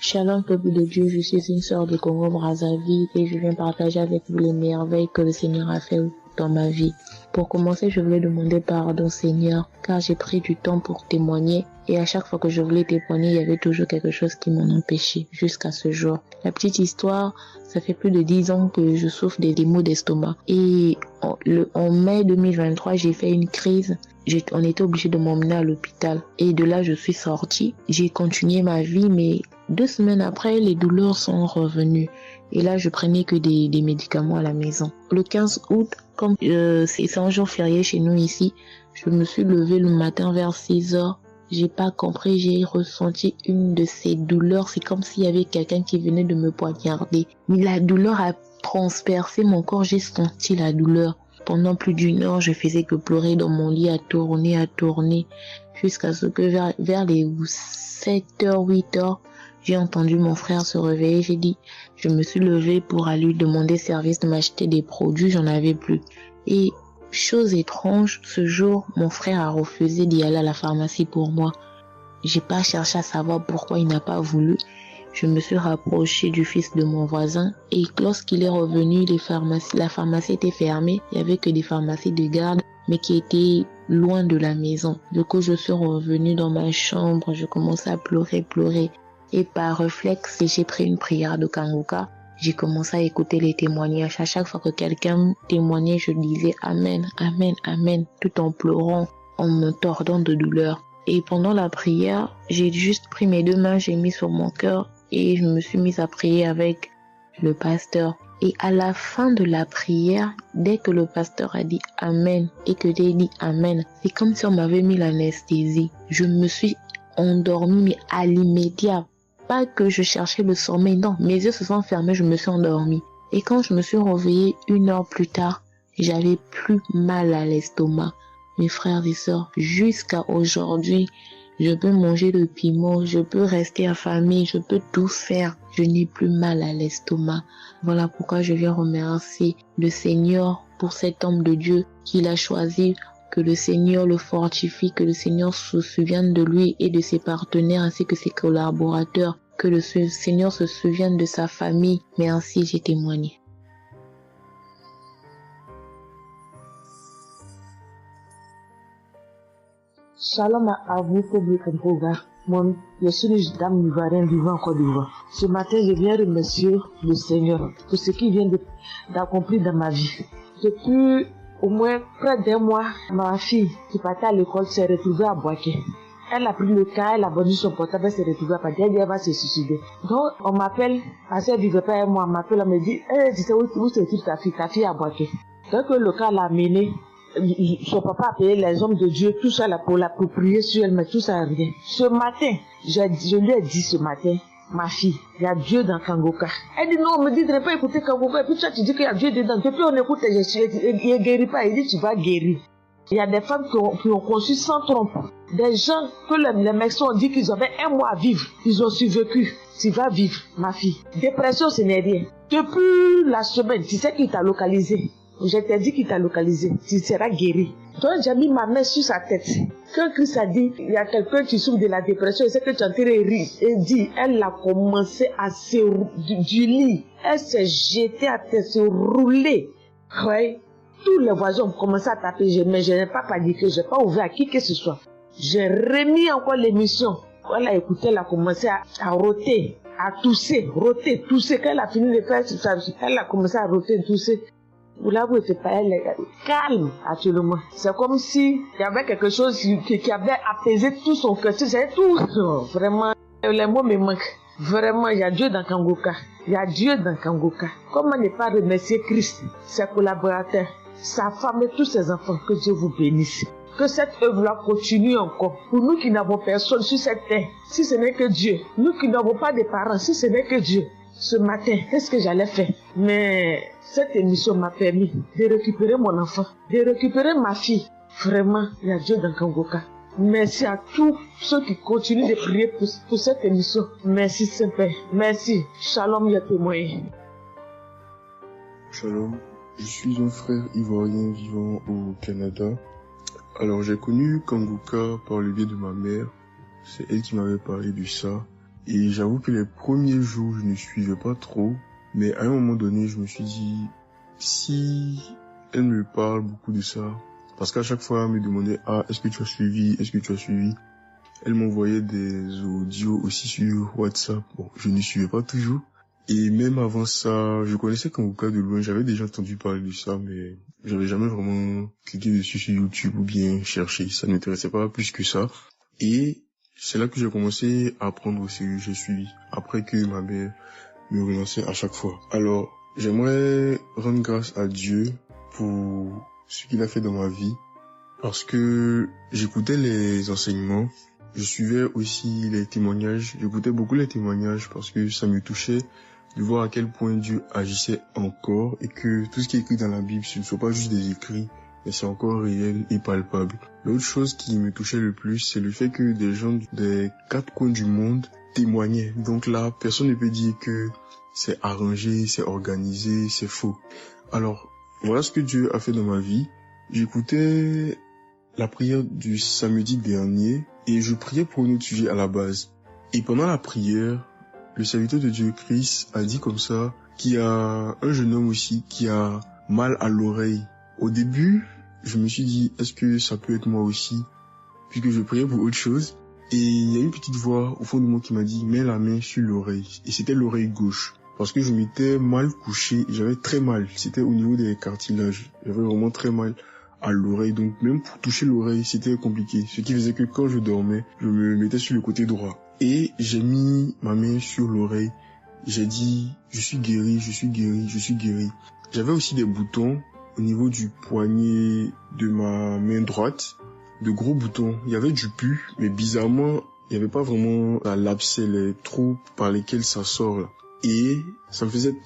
Shalom peuple de Dieu, je suis une sœur de Congo-Brazzaville et je viens partager avec vous les merveilles que le Seigneur a fait dans ma vie. Pour commencer, je voulais demander pardon Seigneur, car j'ai pris du temps pour témoigner et à chaque fois que je voulais témoigner, il y avait toujours quelque chose qui m'en empêchait jusqu'à ce jour. La petite histoire, ça fait plus de 10 ans que je souffre des maux d'estomac et en mai 2023, j'ai fait une crise. On était obligé de m'emmener à l'hôpital et de là, je suis sortie. J'ai continué ma vie, mais 2 semaines après, les douleurs sont revenues. Et là, je prenais que des médicaments à la maison. Le 15 août, comme c'est un jour férié chez nous ici, je me suis levée le matin vers 6 heures. J'ai pas compris, j'ai ressenti une de ces douleurs. C'est comme s'il y avait quelqu'un qui venait de me poignarder. Mais la douleur a transpercé mon corps, j'ai senti la douleur. Pendant plus d'1 heure, je faisais que pleurer dans mon lit, à tourner, jusqu'à ce que vers les 7h, 8h, j'ai entendu mon frère se réveiller. Je me suis levée pour aller lui demander service de m'acheter des produits, j'en avais plus. Et chose étrange, ce jour, mon frère a refusé d'y aller à la pharmacie pour moi. J'ai pas cherché à savoir pourquoi il n'a pas voulu. Je me suis rapprochée du fils de mon voisin et lorsqu'il est revenu, la pharmacie était fermée. Il y avait que des pharmacies de garde, mais qui étaient loin de la maison. Du coup, je suis revenue dans ma chambre, je commençais à pleurer. Et par réflexe, j'ai pris une prière de Kangoka. J'ai commencé à écouter les témoignages. À chaque fois que quelqu'un témoignait, je disais Amen, Amen, Amen, tout en pleurant, en me tordant de douleur. Et pendant la prière, j'ai juste pris mes 2 mains, j'ai mis sur mon cœur et je me suis mise à prier avec le pasteur. Et à la fin de la prière, dès que le pasteur a dit Amen et que j'ai dit Amen, c'est comme si on m'avait mis l'anesthésie. Je me suis endormie, mais à l'immédiat. Pas que je cherchais le sommeil, non. Mes yeux se sont fermés, je me suis endormie. Et quand je me suis réveillée 1 heure plus tard, j'avais plus mal à l'estomac. Mes frères et sœurs, jusqu'à aujourd'hui, je peux manger le piment, je peux rester affamée, je peux tout faire. Je n'ai plus mal à l'estomac. Voilà pourquoi je viens remercier le Seigneur pour cet homme de Dieu qu'il a choisi. Que le Seigneur le fortifie, que le Seigneur se souvienne de lui et de ses partenaires ainsi que ses collaborateurs. Que le Seigneur se souvienne de sa famille. Mais ainsi j'ai témoigné. Shalom à vous, public Kangoka. Moi, je suis une dame ivoirienne vivant en Côte d'Ivoire. Ce matin, je viens remercier le Seigneur pour ce qu'il vient d'accomplir dans ma vie. Depuis au moins près d'un mois, ma fille qui partait à l'école s'est retrouvée à Boaké. Elle a pris le cas, elle a vendu son portable, elle s'est retrouvée à Boaké, elle va se suicider. Donc, on m'appelle, parce qu'elle vivait pas avec moi, on m'appelle, on me dit, tu sais où se trouve ta fille à Boaké. Donc, le cas l'a amenée. Son papa a payé les hommes de Dieu, tout ça là pour prier sur elle, mais tout ça rien. Ce matin, je lui ai dit ce matin, ma fille, il y a Dieu dans Kangoka. Elle dit non, on me dit de ne pas écouter Kangoka, et puis toi tu dis qu'il y a Dieu dedans. Depuis on écoute, il ne guérit pas, il dit tu vas guérir. Il y a des femmes qui ont conçu sans trompe. Des gens que les médecins ont dit qu'ils avaient un mois à vivre, ils ont survécu. Tu vas vivre, ma fille. Dépression, ce n'est rien. Depuis la semaine, tu sais qu'il t'a localisé. Je t'ai dit qu'il t'a localisé, tu seras guéri. Donc j'ai mis ma main sur sa tête. Quand Christ a dit, il y a quelqu'un qui souffre de la dépression, il sait que tu es en train de rire. Et dit, elle a commencé à se du lit. Elle s'est jetée à terre, se rouler. Ouais. Tous les voisins ont commencé à taper, mais je n'ai pas paniqué, je n'ai pas ouvert à qui que ce soit. J'ai remis encore l'émission. Quand elle a écouté, elle a commencé à roter, à tousser. Quand elle a fini de faire ça, elle a commencé à roter, tousser. Vous l'avez fait pas, elle est calme actuellement. C'est comme si il y avait quelque chose qui avait apaisé tout son cœur. C'est tout. Non, vraiment, les mots me manquent. Vraiment, il y a Dieu dans Kangoka. Il y a Dieu dans Kangoka. Comment ne pas remercier Christ, ses collaborateurs, sa femme et tous ses enfants. Que Dieu vous bénisse. Que cette œuvre-là continue encore. Pour nous qui n'avons personne sur cette terre, si ce n'est que Dieu. Nous qui n'avons pas de parents, si ce n'est que Dieu. Ce matin, qu'est-ce que j'allais faire? Mais cette émission m'a permis de récupérer mon enfant, de récupérer ma fille. Vraiment, il y a Dieu dans Kangoka. Merci à tous ceux qui continuent de prier pour cette émission. Merci Saint-Père. Merci. Shalom, les témoins. Shalom. Je suis un frère ivoirien vivant au Canada. Alors, j'ai connu Kangoka par le biais de ma mère. C'est elle qui m'avait parlé de ça. Et j'avoue que les premiers jours, je ne suivais pas trop. Mais à un moment donné, je me suis dit, si elle me parle beaucoup de ça, parce qu'à chaque fois, elle me demandait, est-ce que tu as suivi? Elle m'envoyait des audios aussi sur WhatsApp. Bon, je ne suivais pas toujours. Et même avant ça, je connaissais Kangoka de loin. J'avais déjà entendu parler de ça, mais j'avais jamais vraiment cliqué dessus sur YouTube ou bien cherché. Ça ne m'intéressait pas plus que ça. Et c'est là que j'ai commencé à apprendre au sérieux. J'ai suivi. Après que ma mère me relançait à chaque fois. Alors, j'aimerais rendre grâce à Dieu pour ce qu'il a fait dans ma vie. Parce que j'écoutais les enseignements. Je suivais aussi les témoignages. J'écoutais beaucoup les témoignages parce que ça me touchait de voir à quel point Dieu agissait encore et que tout ce qui est écrit dans la Bible, ce ne sont pas juste des écrits, mais c'est encore réel et palpable. L'autre chose qui me touchait le plus, c'est le fait que des gens des 4 coins du monde témoignaient. Donc là, personne ne peut dire que c'est arrangé, c'est organisé, c'est faux. Alors, voilà ce que Dieu a fait dans ma vie. J'écoutais la prière du samedi dernier et je priais pour un autre sujet à la base. Et pendant la prière, le serviteur de Dieu, Christ, a dit comme ça qu'il y a un jeune homme aussi qui a mal à l'oreille. Au début, je me suis dit, est-ce que ça peut être moi aussi? Puisque je priais pour autre chose. Et il y a une petite voix au fond de moi qui m'a dit, mets la main sur l'oreille. Et c'était l'oreille gauche. Parce que je m'étais mal couché, j'avais très mal. C'était au niveau des cartilages. J'avais vraiment très mal à l'oreille. Donc même pour toucher l'oreille, c'était compliqué. Ce qui faisait que quand je dormais, je me mettais sur le côté droit. Et j'ai mis ma main sur l'oreille. J'ai dit, je suis guéri, je suis guéri, je suis guéri. J'avais aussi des boutons au niveau du poignet de ma main droite. De gros boutons. Il y avait du pus, mais bizarrement, il n'y avait pas vraiment l'abcès, les trous par lesquels ça sort là. Et ça me faisait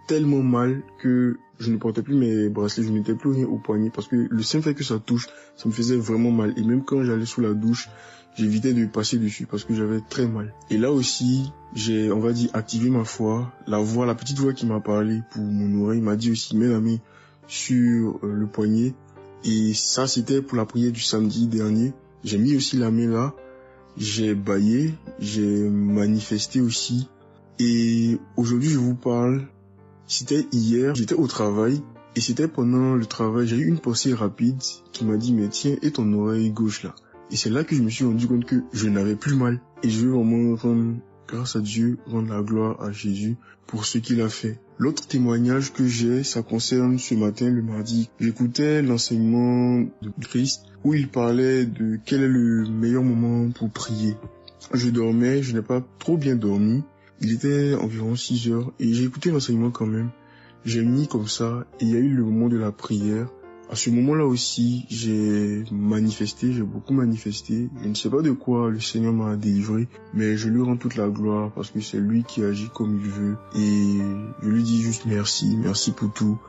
tellement mal que je ne portais plus mes bracelets, je ne mettais plus rien au poignet parce que le simple fait que ça touche, ça me faisait vraiment mal. Et même quand j'allais sous la douche, j'évitais de passer dessus parce que j'avais très mal. Et là aussi, j'ai, on va dire, activé ma foi. La petite voix qui m'a parlé pour mon oreille m'a dit aussi, mets la main sur le poignet. Et ça, c'était pour la prière du samedi dernier. J'ai mis aussi la main là. J'ai bâillé, j'ai manifesté aussi. Et aujourd'hui, je vous parle. C'était hier, j'étais au travail. Et c'était pendant le travail, j'ai eu une pensée rapide qui m'a dit, mais tiens, et ton oreille gauche là. Et c'est là que je me suis rendu compte que je n'avais plus mal. Et je veux vraiment rendre grâce à Dieu, rendre la gloire à Jésus pour ce qu'il a fait. L'autre témoignage que j'ai, ça concerne ce matin, le mardi. J'écoutais l'enseignement de Christ où il parlait de quel est le meilleur moment pour prier. Je dormais, je n'ai pas trop bien dormi. Il était environ 6 heures et j'ai écouté l'enseignement quand même. J'ai mis comme ça et il y a eu le moment de la prière. À ce moment-là aussi, j'ai manifesté, j'ai beaucoup manifesté. Je ne sais pas de quoi le Seigneur m'a délivré, mais je lui rends toute la gloire parce que c'est lui qui agit comme il veut. Et je lui dis juste merci, merci pour tout.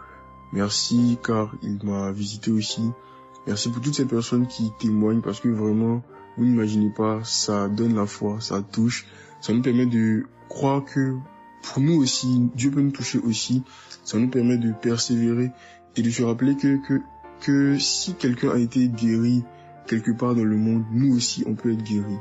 Merci car il m'a visité aussi. Merci pour toutes ces personnes qui témoignent parce que vraiment, vous n'imaginez pas, ça donne la foi, ça touche. Ça nous permet de croire que pour nous aussi, Dieu peut nous toucher aussi. Ça nous permet de persévérer et de se rappeler que si quelqu'un a été guéri quelque part dans le monde, nous aussi on peut être guéris.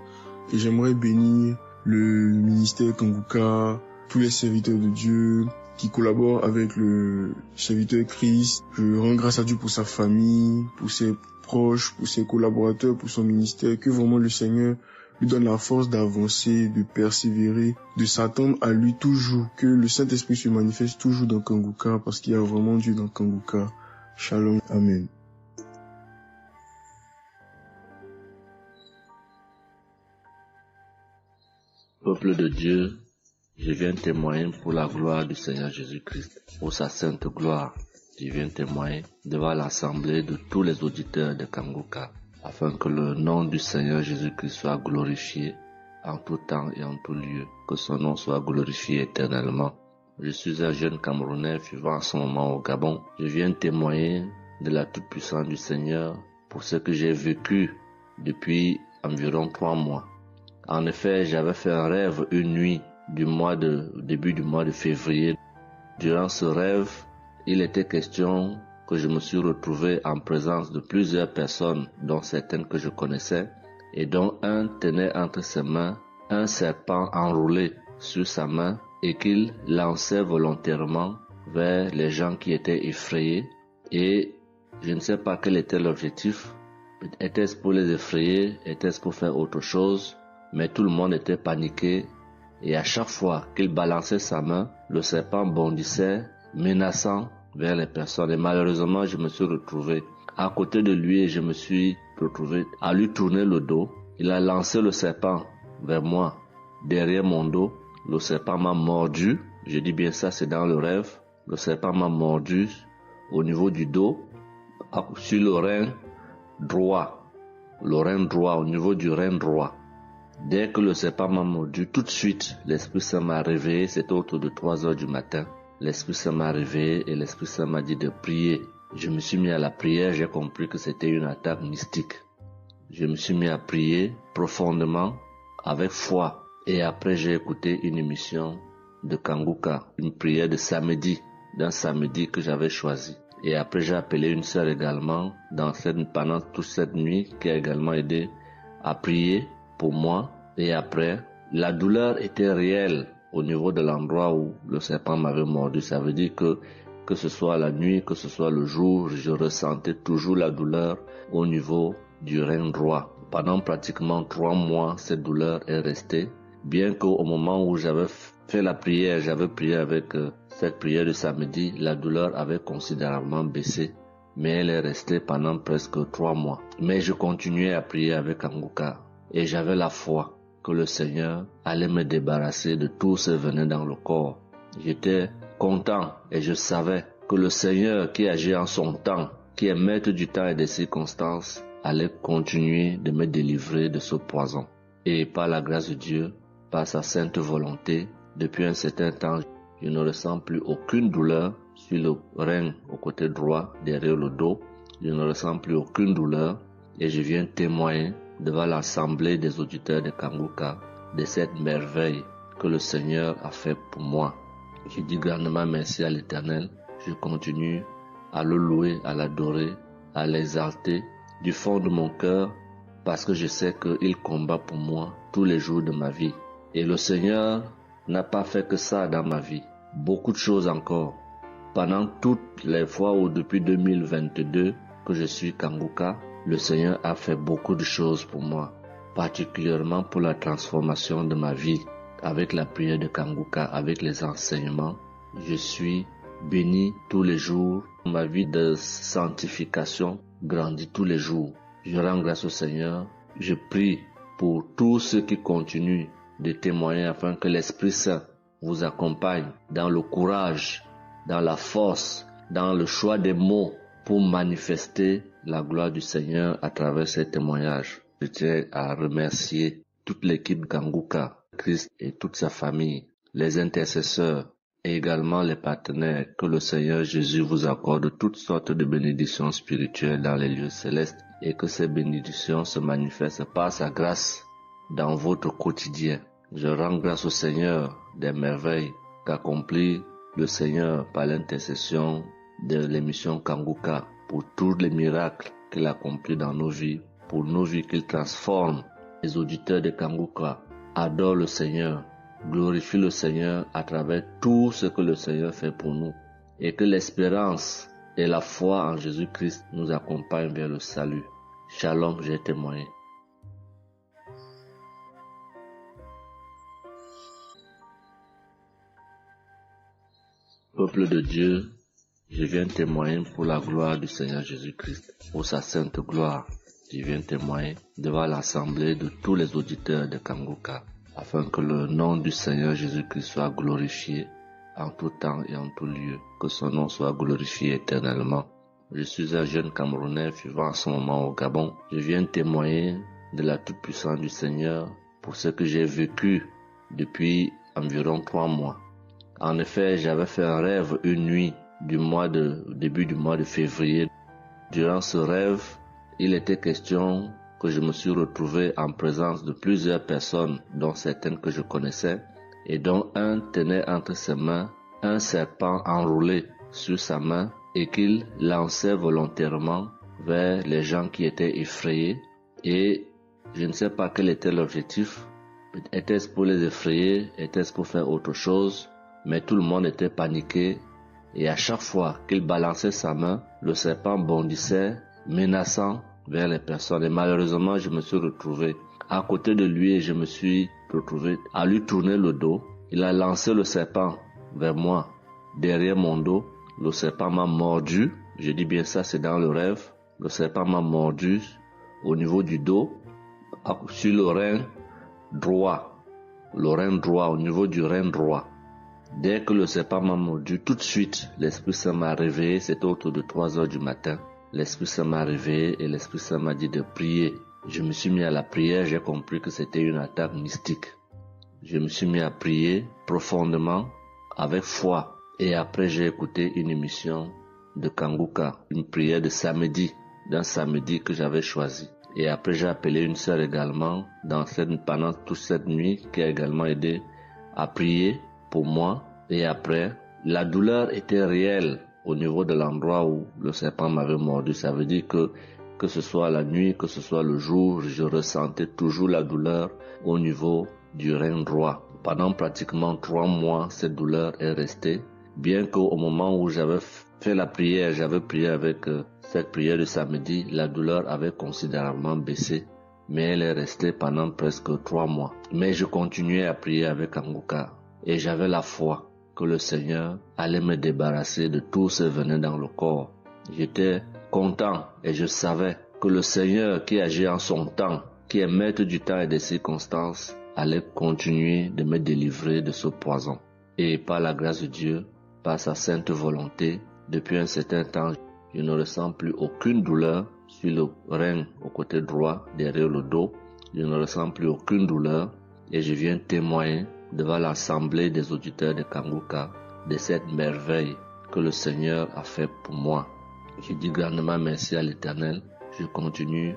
Et j'aimerais bénir le ministère Kanguka, tous les serviteurs de Dieu qui collaborent avec le serviteur Christ. Je rends grâce à Dieu pour sa famille, pour ses proches, pour ses collaborateurs, pour son ministère, que vraiment le Seigneur lui donne la force d'avancer, de persévérer, de s'attendre à lui toujours, que le Saint-Esprit se manifeste toujours dans Kanguka, parce qu'il y a vraiment Dieu dans Kanguka. Shalom, Amen. Peuple de Dieu, je viens témoigner pour la gloire du Seigneur Jésus-Christ, pour sa sainte gloire. Je viens témoigner devant l'assemblée de tous les auditeurs de Kanguka, afin que le nom du Seigneur Jésus-Christ soit glorifié en tout temps et en tout lieu, que son nom soit glorifié éternellement. Je suis un jeune Camerounais vivant en ce moment au Gabon. Je viens témoigner de la toute-puissance du Seigneur pour ce que j'ai vécu depuis environ 3 mois. En effet, j'avais fait un rêve une nuit début du mois de février. Durant ce rêve, il était question que je me suis retrouvé en présence de plusieurs personnes, dont certaines que je connaissais, et dont un tenait entre ses mains un serpent enroulé sur sa main et qu'il lançait volontairement vers les gens qui étaient effrayés. Et je ne sais pas quel était l'objectif. Était-ce pour les effrayer? Était-ce pour faire autre chose? Mais tout le monde était paniqué. Et à chaque fois qu'il balançait sa main, le serpent bondissait, menaçant vers les personnes. Et malheureusement, je me suis retrouvé à côté de lui et je me suis retrouvé à lui tourner le dos. Il a lancé le serpent vers moi, derrière mon dos. Le serpent m'a mordu. Je dis bien ça, c'est dans le rêve. Le serpent m'a mordu au niveau du dos, sur le rein droit. Le rein droit, au niveau du rein droit. Dès que le serpent m'a mordu, tout de suite, l'Esprit Saint m'a réveillé. C'était autour de 3 heures du matin. L'Esprit Saint m'a réveillé et l'Esprit Saint m'a dit de prier. Je me suis mis à la prière, j'ai compris que c'était une attaque mystique. Je me suis mis à prier profondément, avec foi. Et après, j'ai écouté une émission de Kanguka, une prière de samedi, d'un samedi que j'avais choisi. Et après, j'ai appelé une sœur également pendant toute cette nuit qui a également aidé à prier pour moi. Et après, la douleur était réelle au niveau de l'endroit où le serpent m'avait mordu. Ça veut dire que ce soit la nuit, que ce soit le jour, je ressentais toujours la douleur au niveau du rein droit. Pendant pratiquement 3 mois, cette douleur est restée. Bien qu'au moment où j'avais fait la prière, j'avais prié avec cette prière de samedi, la douleur avait considérablement baissé. Mais elle est restée pendant presque 3 mois. Mais je continuais à prier avec Kanguka. Et j'avais la foi que le Seigneur allait me débarrasser de tout ce venin dans le corps. J'étais content et je savais que le Seigneur qui agit en son temps, qui est maître du temps et des circonstances, allait continuer de me délivrer de ce poison. Et par la grâce de Dieu, par sa sainte volonté, depuis un certain temps, je ne ressens plus aucune douleur sur le rein au côté droit, derrière le dos. Je ne ressens plus aucune douleur et je viens témoigner devant l'assemblée des auditeurs de Kanguka de cette merveille que le Seigneur a fait pour moi. Je dis grandement merci à l'Éternel. Je continue à le louer, à l'adorer, à l'exalter du fond de mon cœur parce que je sais qu'il combat pour moi tous les jours de ma vie. Et le Seigneur n'a pas fait que ça dans ma vie. Beaucoup de choses encore. Pendant toutes les fois où depuis 2022 que je suis Kanguka, le Seigneur a fait beaucoup de choses pour moi, particulièrement pour la transformation de ma vie. Avec la prière de Kanguka, avec les enseignements, je suis béni tous les jours. Ma vie de sanctification grandit tous les jours. Je rends grâce au Seigneur. Je prie pour tous ceux qui continuent de témoigner afin que l'Esprit Saint vous accompagne dans le courage, dans la force, dans le choix des mots pour manifester la gloire du Seigneur à travers ces témoignages. Je tiens à remercier toute l'équipe Kanguka, Christ et toute sa famille, les intercesseurs et également les partenaires. Que le Seigneur Jésus vous accorde toutes sortes de bénédictions spirituelles dans les lieux célestes et que ces bénédictions se manifestent par sa grâce dans votre quotidien. Je rends grâce au Seigneur des merveilles qu'accomplit le Seigneur par l'intercession de l'émission Kanguka pour tous les miracles qu'il accomplit dans nos vies, pour nos vies qu'il transforme. Les auditeurs de Kanguka adorent le Seigneur, glorifient le Seigneur à travers tout ce que le Seigneur fait pour nous et que l'espérance et la foi en Jésus-Christ nous accompagnent vers le salut. Shalom, j'ai témoigné. Peuple de Dieu, je viens témoigner pour la gloire du Seigneur Jésus-Christ, pour sa sainte gloire. Je viens témoigner devant l'assemblée de tous les auditeurs de Kanguka, afin que le nom du Seigneur Jésus-Christ soit glorifié en tout temps et en tout lieu, que son nom soit glorifié éternellement. Je suis un jeune Camerounais vivant en ce moment au Gabon. Je viens témoigner de la toute-puissance du Seigneur pour ce que j'ai vécu depuis environ 3 mois. En effet, j'avais fait un rêve une nuit début du mois de février. Durant ce rêve, il était question que je me suis retrouvé en présence de plusieurs personnes, dont certaines que je connaissais, et dont un tenait entre ses mains un serpent enroulé sur sa main et qu'il lançait volontairement vers les gens qui étaient effrayés. Et je ne sais pas quel était l'objectif. Était-ce pour les effrayer? Était-ce pour faire autre chose? Mais tout le monde était paniqué et à chaque fois qu'il balançait sa main, le serpent bondissait, menaçant vers les personnes. Et malheureusement, je me suis retrouvé à côté de lui et je me suis retrouvé à lui tourner le dos. Il a lancé le serpent vers moi, derrière mon dos. Le serpent m'a mordu. Je dis bien ça, c'est dans le rêve. Le serpent m'a mordu au niveau du dos, sur le rein droit. Le rein droit, au niveau du rein droit. Dès que le serpent m'a mordu, tout de suite, l'Esprit Saint m'a réveillé. C'était autour de 3 heures du matin. L'Esprit Saint m'a réveillé et l'Esprit Saint m'a dit de prier. Je me suis mis à la prière, j'ai compris que c'était une attaque mystique. Je me suis mis à prier profondément, avec foi. Et après, j'ai écouté une émission de Kanguka, une prière de samedi, d'un samedi que j'avais choisi. Et après, j'ai appelé une sœur également pendant toute cette nuit qui a également aidé à prier pour moi. Et après, la douleur était réelle au niveau de l'endroit où le serpent m'avait mordu. Ça veut dire que ce soit la nuit, que ce soit le jour, je ressentais toujours la douleur au niveau du rein droit. Pendant pratiquement 3 mois, cette douleur est restée. Bien qu'au moment où j'avais fait la prière, j'avais prié avec cette prière de samedi, la douleur avait considérablement baissé. Mais elle est restée pendant presque 3 mois. Mais je continuais à prier avec Kanguka. Et j'avais la foi que le Seigneur allait me débarrasser de tout ce venin dans le corps. J'étais content et je savais que le Seigneur qui agit en son temps, qui est maître du temps et des circonstances, allait continuer de me délivrer de ce poison. Et par la grâce de Dieu, par sa sainte volonté, depuis un certain temps, je ne ressens plus aucune douleur sur le rein au côté droit, derrière le dos. Je ne ressens plus aucune douleur et je viens témoigner devant l'assemblée des auditeurs de Kanguka de cette merveille que le Seigneur a fait pour moi. Je dis grandement merci à l'Éternel. Je continue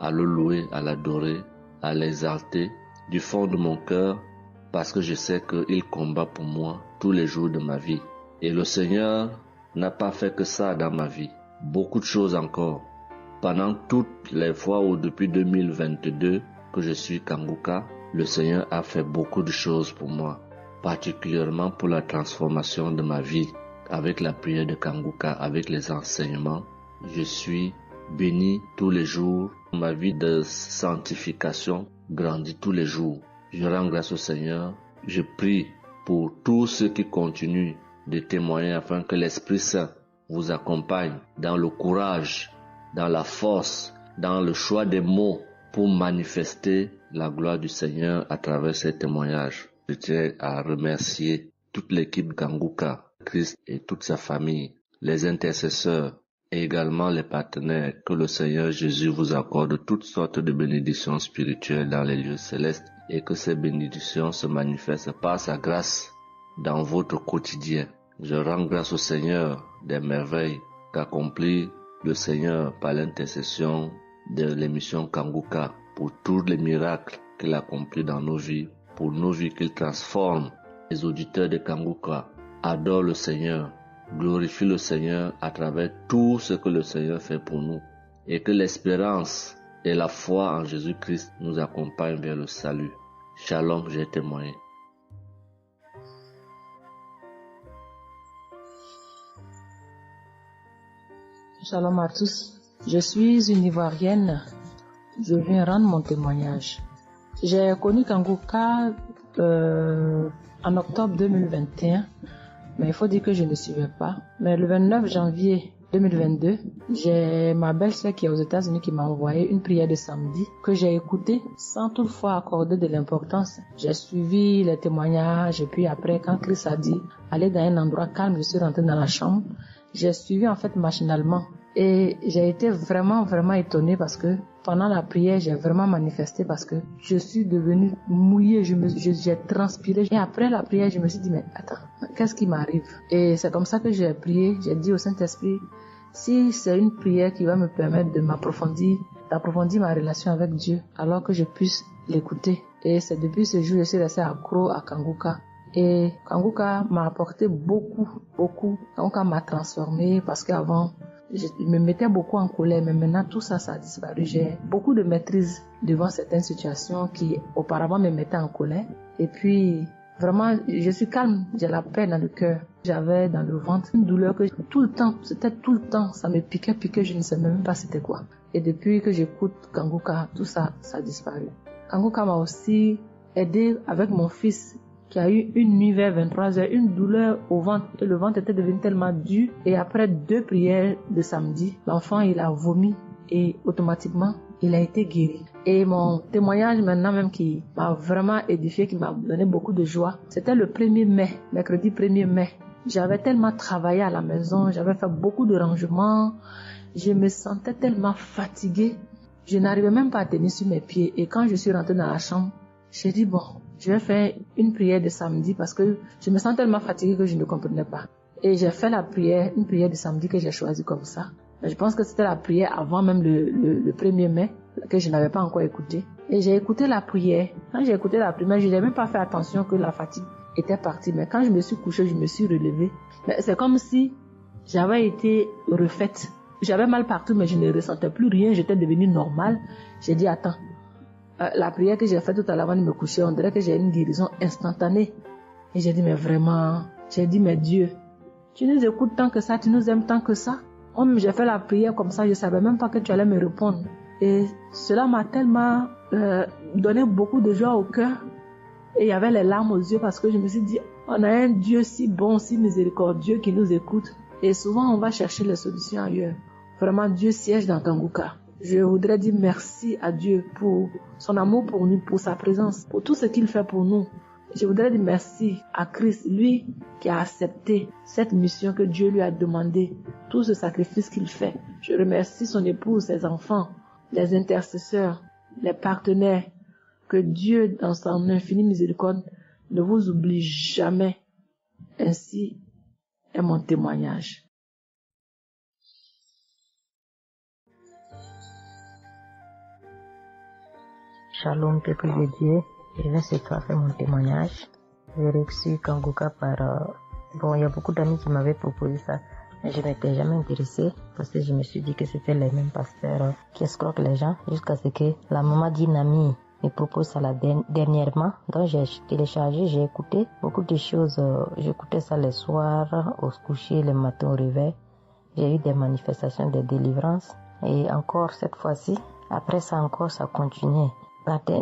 à le louer, à l'adorer, à l'exalter du fond de mon cœur parce que je sais qu'il combat pour moi tous les jours de ma vie. Et le Seigneur n'a pas fait que ça dans ma vie. Beaucoup de choses encore. Pendant toutes les fois où depuis 2022 que je suis Kanguka, le Seigneur a fait beaucoup de choses pour moi, particulièrement pour la transformation de ma vie avec la prière de Kanguka, avec les enseignements. Je suis béni tous les jours. Ma vie de sanctification grandit tous les jours. Je rends grâce au Seigneur. Je prie pour tous ceux qui continuent de témoigner afin que l'Esprit Saint vous accompagne dans le courage, dans la force, dans le choix des mots pour manifester la gloire du Seigneur à travers ces témoignages. Je tiens à remercier toute l'équipe Kanguka, Christ et toute sa famille, les intercesseurs et également les partenaires. Que le Seigneur Jésus vous accorde toutes sortes de bénédictions spirituelles dans les lieux célestes et que ces bénédictions se manifestent par sa grâce dans votre quotidien. Je rends grâce au Seigneur des merveilles qu'accomplit le Seigneur par l'intercession de l'émission Kanguka pour tous les miracles qu'il accomplit dans nos vies, pour nos vies qu'il transforme. Les auditeurs de Kanguka adorent le Seigneur, glorifient le Seigneur à travers tout ce que le Seigneur fait pour nous et que l'espérance et la foi en Jésus-Christ nous accompagnent vers le salut. Shalom, j'ai témoigné. Shalom à tous. Je suis une Ivoirienne. Je viens rendre mon témoignage. J'ai connu Kanguka en octobre 2021, mais il faut dire que je ne suivais pas. Mais le 29 janvier 2022, j'ai ma belle-sœur qui est aux États-Unis qui m'a envoyé une prière de samedi que j'ai écoutée sans toutefois accorder de l'importance. J'ai suivi les témoignages et puis après, quand Christ a dit aller dans un endroit calme, je suis rentrée dans la chambre. J'ai suivi en fait machinalement et j'ai été vraiment étonnée parce que pendant la prière, j'ai vraiment manifesté parce que je suis devenue mouillée, j'ai transpiré. Et après la prière, je me suis dit, mais attends, qu'est-ce qui m'arrive? Et c'est comme ça que j'ai prié, j'ai dit au Saint-Esprit, si c'est une prière qui va me permettre de d'approfondir ma relation avec Dieu, alors que je puisse l'écouter. Et c'est depuis ce jour que je suis restée accro à Kanguka. Et Kanguka m'a apporté beaucoup. Kanguka m'a transformée parce qu'avant, je me mettais beaucoup en colère, mais maintenant tout ça a disparu. J'ai beaucoup de maîtrise devant certaines situations qui auparavant me mettaient en colère. Et puis, vraiment, je suis calme, j'ai la paix dans le cœur. J'avais dans le ventre une douleur que tout le temps, ça me piquait, je ne sais même pas c'était quoi. Et depuis que j'écoute Kanguka, tout ça a disparu. Kanguka m'a aussi aidé avec mon fils qui a eu une nuit vers 23h, une douleur au ventre. Et le ventre était devenu tellement dur. Et après 2 prières de samedi, l'enfant, il a vomi et automatiquement, il a été guéri. Et mon témoignage maintenant même qui m'a vraiment édifié, qui m'a donné beaucoup de joie, c'était le 1er mai, mercredi 1er mai. J'avais tellement travaillé à la maison, j'avais fait beaucoup de rangements, je me sentais tellement fatiguée. Je n'arrivais même pas à tenir sur mes pieds. Et quand je suis rentrée dans la chambre, j'ai dit bon, je vais faire une prière de samedi parce que je me sens tellement fatiguée que je ne comprenais pas. Et j'ai fait une prière de samedi que j'ai choisie comme ça. Mais je pense que c'était la prière avant même le 1er mai que je n'avais pas encore écouté. Et j'ai écouté la prière. Quand j'ai écouté la prière, je n'ai même pas fait attention que la fatigue était partie. Mais quand je me suis couchée, je me suis relevée. Mais c'est comme si j'avais été refaite. J'avais mal partout, mais je ne ressentais plus rien. J'étais devenue normale. J'ai dit, attends, la prière que j'ai faite tout à l'heure avant de me coucher, on dirait que j'ai une guérison instantanée. Et j'ai dit, mais vraiment, mais Dieu, tu nous écoutes tant que ça, tu nous aimes tant que ça. J'ai fait la prière comme ça, je ne savais même pas que tu allais me répondre. Et cela m'a tellement donné beaucoup de joie au cœur. Et il y avait les larmes aux yeux parce que je me suis dit, on a un Dieu si bon, si miséricordieux qui nous écoute. Et souvent, on va chercher les solutions ailleurs. Vraiment, Dieu siège dans Kanguka. Je voudrais dire merci à Dieu pour son amour pour nous, pour sa présence, pour tout ce qu'il fait pour nous. Je voudrais dire merci à Christ, lui qui a accepté cette mission que Dieu lui a demandé, tout ce sacrifice qu'il fait. Je remercie son épouse, ses enfants, les intercesseurs, les partenaires. Que Dieu, dans son infinie miséricorde, ne vous oublie jamais. Ainsi est mon témoignage. Shalom, peuple de Dieu. Je vais cette fois faire mon témoignage. J'ai reçu Kanguka par... il y a beaucoup d'amis qui m'avaient proposé ça. Je m'étais jamais intéressée parce que je me suis dit que c'était les mêmes pasteurs qui escroquent les gens jusqu'à ce que la maman d'une amie me propose ça dernièrement. Donc j'ai téléchargé, j'ai écouté beaucoup de choses. J'écoutais ça les soirs, au coucher, le matin au réveil. J'ai eu des manifestations de délivrance. Et encore cette fois-ci, après ça encore, ça continuait.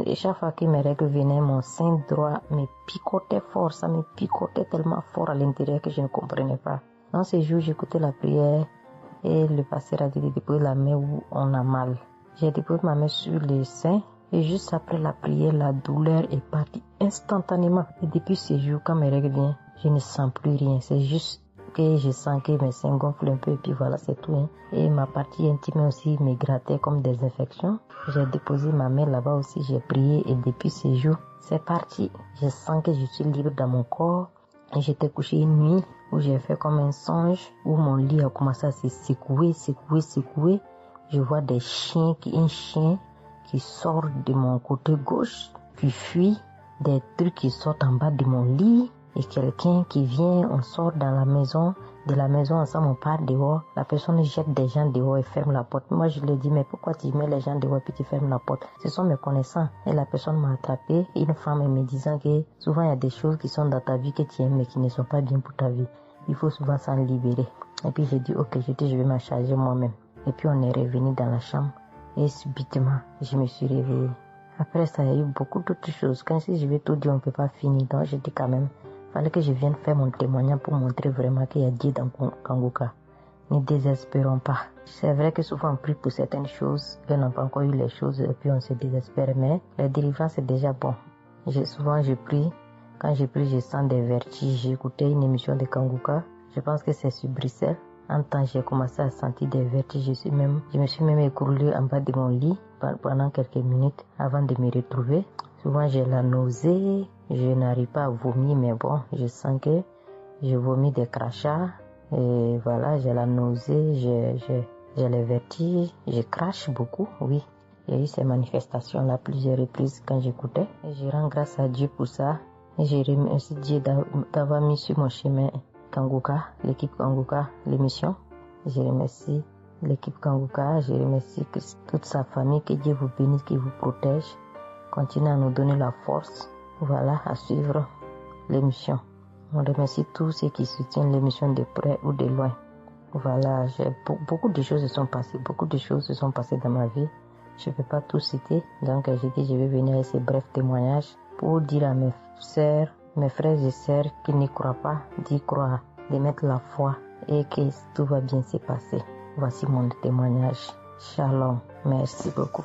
Et chaque fois que mes règles venaient, mon sein droit me picotait fort. Ça me picotait tellement fort à l'intérieur que je ne comprenais pas. Dans ces jours, j'écoutais la prière et le pasteur a dit de déposer la main où on a mal. J'ai déposé ma main sur le sein et juste après la prière, la douleur est partie instantanément. Et depuis ces jours, quand mes règles viennent, je ne sens plus rien. C'est juste que je sens que mes seins gonflent un peu et puis voilà, c'est tout. Et ma partie intime aussi me grattait comme des infections. J'ai déposé ma main là-bas aussi, j'ai prié et depuis ces jours, c'est parti. Je sens que je suis libre dans mon corps. Et j'étais couché une nuit où j'ai fait comme un songe, où mon lit a commencé à se secouer. Je vois un chien qui sort de mon côté gauche, puis fuit, des trucs qui sortent en bas de mon lit. Et quelqu'un qui vient, on sort dans la maison, de la maison ensemble, on part dehors, la personne jette des gens dehors et ferme la porte. Moi, je lui dis, mais pourquoi tu mets les gens dehors et puis tu fermes la porte? Ce sont mes connaissants. Et la personne m'a attrapé, une femme me disant que souvent il y a des choses qui sont dans ta vie que tu aimes mais qui ne sont pas bien pour ta vie. Il faut souvent s'en libérer. Et puis j'ai dit, ok, je vais m'en charger moi-même. Et puis on est revenu dans la chambre et subitement, je me suis réveillée. Après ça, il y a eu beaucoup d'autres choses. Quand si je vais tout dire, on ne peut pas finir. Donc je dis quand même, fallait que je vienne faire mon témoignage pour montrer vraiment qu'il y a Dieu dans Kangoka. Ne désespérons pas. C'est vrai que souvent on prie pour certaines choses, on n'a pas encore eu les choses et puis on se désespère, mais la délivrance est déjà bon. Souvent je prie, quand je prie je sens des vertiges. J'ai écouté une émission de Kangoka, je pense que c'est sur Bruxelles. En temps j'ai commencé à sentir des vertiges, je me suis même écroulée en bas de mon lit pendant quelques minutes avant de me retrouver. Souvent j'ai la nausée, je n'arrive pas à vomir, mais bon, je sens que je vomis des crachats. Et voilà, j'ai la nausée, j'ai les vertiges, je crache beaucoup, oui. Il y a eu ces manifestations-là plusieurs reprises quand j'écoutais. Et je rends grâce à Dieu pour ça. Et je remercie Dieu d'avoir mis sur mon chemin Kangoka, l'équipe Kangoka, l'émission. Je remercie l'équipe Kangoka, je remercie toute sa famille, que Dieu vous bénisse, qu'il vous protège. Continuez à nous donner la force, voilà, à suivre l'émission. On remercie tous ceux qui soutiennent l'émission de près ou de loin. Voilà, beaucoup de choses se sont passées dans ma vie. Je ne peux pas tout citer, donc j'ai dit je vais venir avec ces brefs témoignages pour dire à mes sœurs, mes frères et sœurs qui n'y croient pas, d'y croire, de mettre la foi et que tout va bien se passer. Voici mon témoignage. Shalom, merci beaucoup.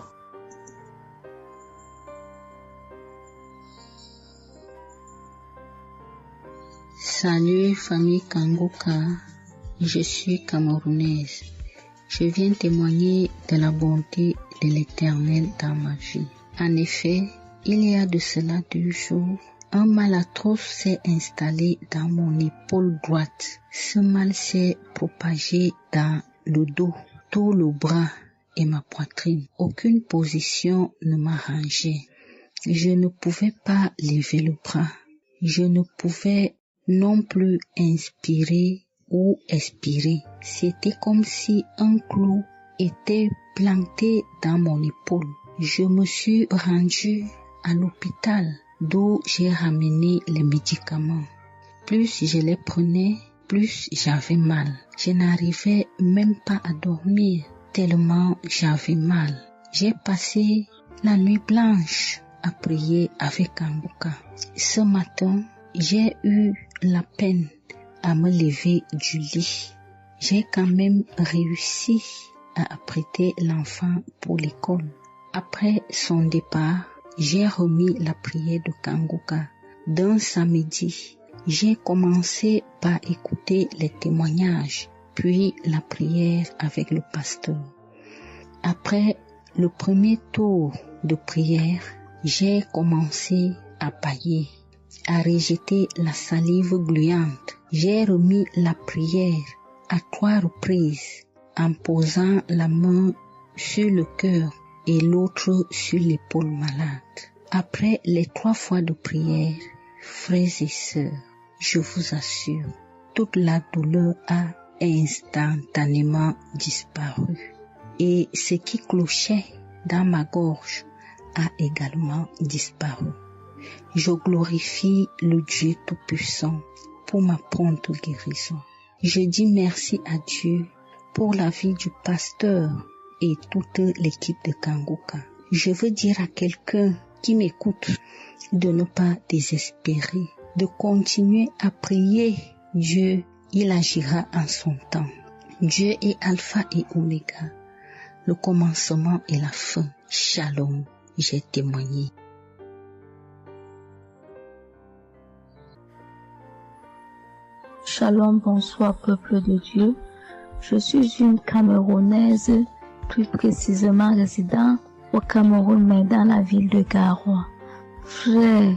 Salut famille Kangoka, je suis camerounaise. Je viens témoigner de la bonté de l'Éternel dans ma vie. En effet, il y a de cela 2 jours, un mal atroce s'est installé dans mon épaule droite. Ce mal s'est propagé dans le dos, tout le bras et ma poitrine. Aucune position ne m'arrangeait. Je ne pouvais pas lever le bras. Je ne pouvais non plus inspirer ou expirer. C'était comme si un clou était planté dans mon épaule. Je me suis rendue à l'hôpital d'où j'ai ramené les médicaments. Plus je les prenais, plus j'avais mal. Je n'arrivais même pas à dormir tellement j'avais mal. J'ai passé la nuit blanche à prier avec Kangoka. Ce matin, j'ai eu la peine à me lever du lit. J'ai quand même réussi à apprêter l'enfant pour l'école. Après son départ, j'ai remis la prière de Kangoka. D'un samedi, j'ai commencé par écouter les témoignages, puis la prière avec le pasteur. Après le premier tour de prière, j'ai commencé à bâiller, à rejeter la salive gluante. J'ai remis la prière à 3 reprises en posant la main sur le cœur et l'autre sur l'épaule malade. Après les 3 fois de prière, frères et sœurs, je vous assure, toute la douleur a instantanément disparu. Et ce qui clochait dans ma gorge a également disparu. Je glorifie le Dieu Tout-Puissant pour ma prompte guérison. Je dis merci à Dieu pour la vie du pasteur et toute l'équipe de Kangoka. Je veux dire à quelqu'un qui m'écoute de ne pas désespérer, de continuer à prier. Dieu, il agira en son temps. Dieu est Alpha et Oméga, le commencement et la fin. Shalom, j'ai témoigné. Shalom, bonsoir peuple de Dieu. Je suis une Camerounaise, plus précisément résident au Cameroun, mais dans la ville de Garoua. Frère,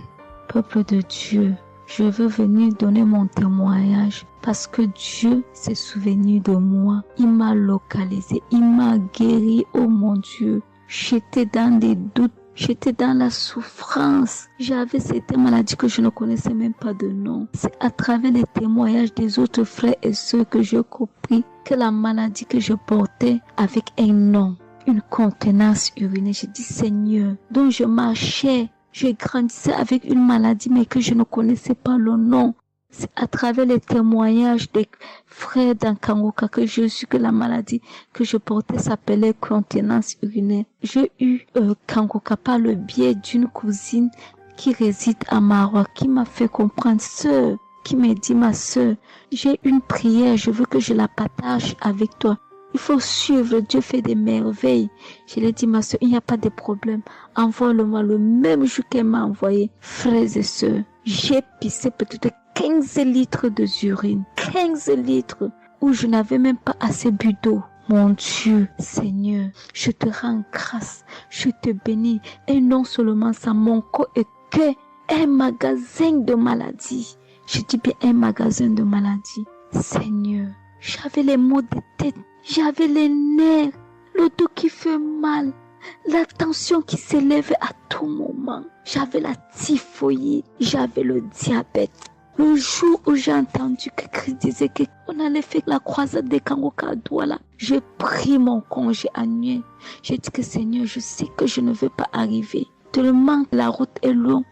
peuple de Dieu, je veux venir donner mon témoignage parce que Dieu s'est souvenu de moi. Il m'a localisé, il m'a guéri, oh mon Dieu. J'étais dans des doutes, j'étais dans la souffrance. J'avais cette maladie que je ne connaissais même pas de nom. C'est à travers les témoignages des autres frères et sœurs que j'ai compris que la maladie que je portais avec un nom, une contenance urinaire. J'ai dit Seigneur, dont je marchais, je grandissais avec une maladie mais que je ne connaissais pas le nom. C'est à travers les témoignages des frères dans Kangoka que je suis que la maladie que je portais s'appelait contenance urinaire. J'ai eu Kangoka par le biais d'une cousine qui réside à Maroc, qui m'a fait comprendre, sœur, qui m'a dit ma sœur, j'ai une prière, je veux que je la partage avec toi. Il faut suivre, Dieu fait des merveilles. Je lui ai dit, ma soeur, il n'y a pas de problème. Envoie-le-moi le même jour qu'elle m'a envoyé. Frères et sœurs, j'ai pissé peut-être 15 litres d'urine. 15 litres où je n'avais même pas assez bu d'eau. Mon Dieu, Seigneur, je te rends grâce. Je te bénis. Et non seulement ça, mon corps était un magasin de maladies. Je dis bien un magasin de maladies. Seigneur, j'avais les maux de tête. J'avais les nerfs, le dos qui fait mal, la tension qui s'élève à tout moment. J'avais la typhoïde, j'avais le diabète. Le jour où j'ai entendu que Christ disait qu'on allait faire la croisade des Kangoka à Douala, j'ai pris mon congé annuel. J'ai dit que Seigneur, je sais que je ne veux pas arriver. Tellement la route est longue,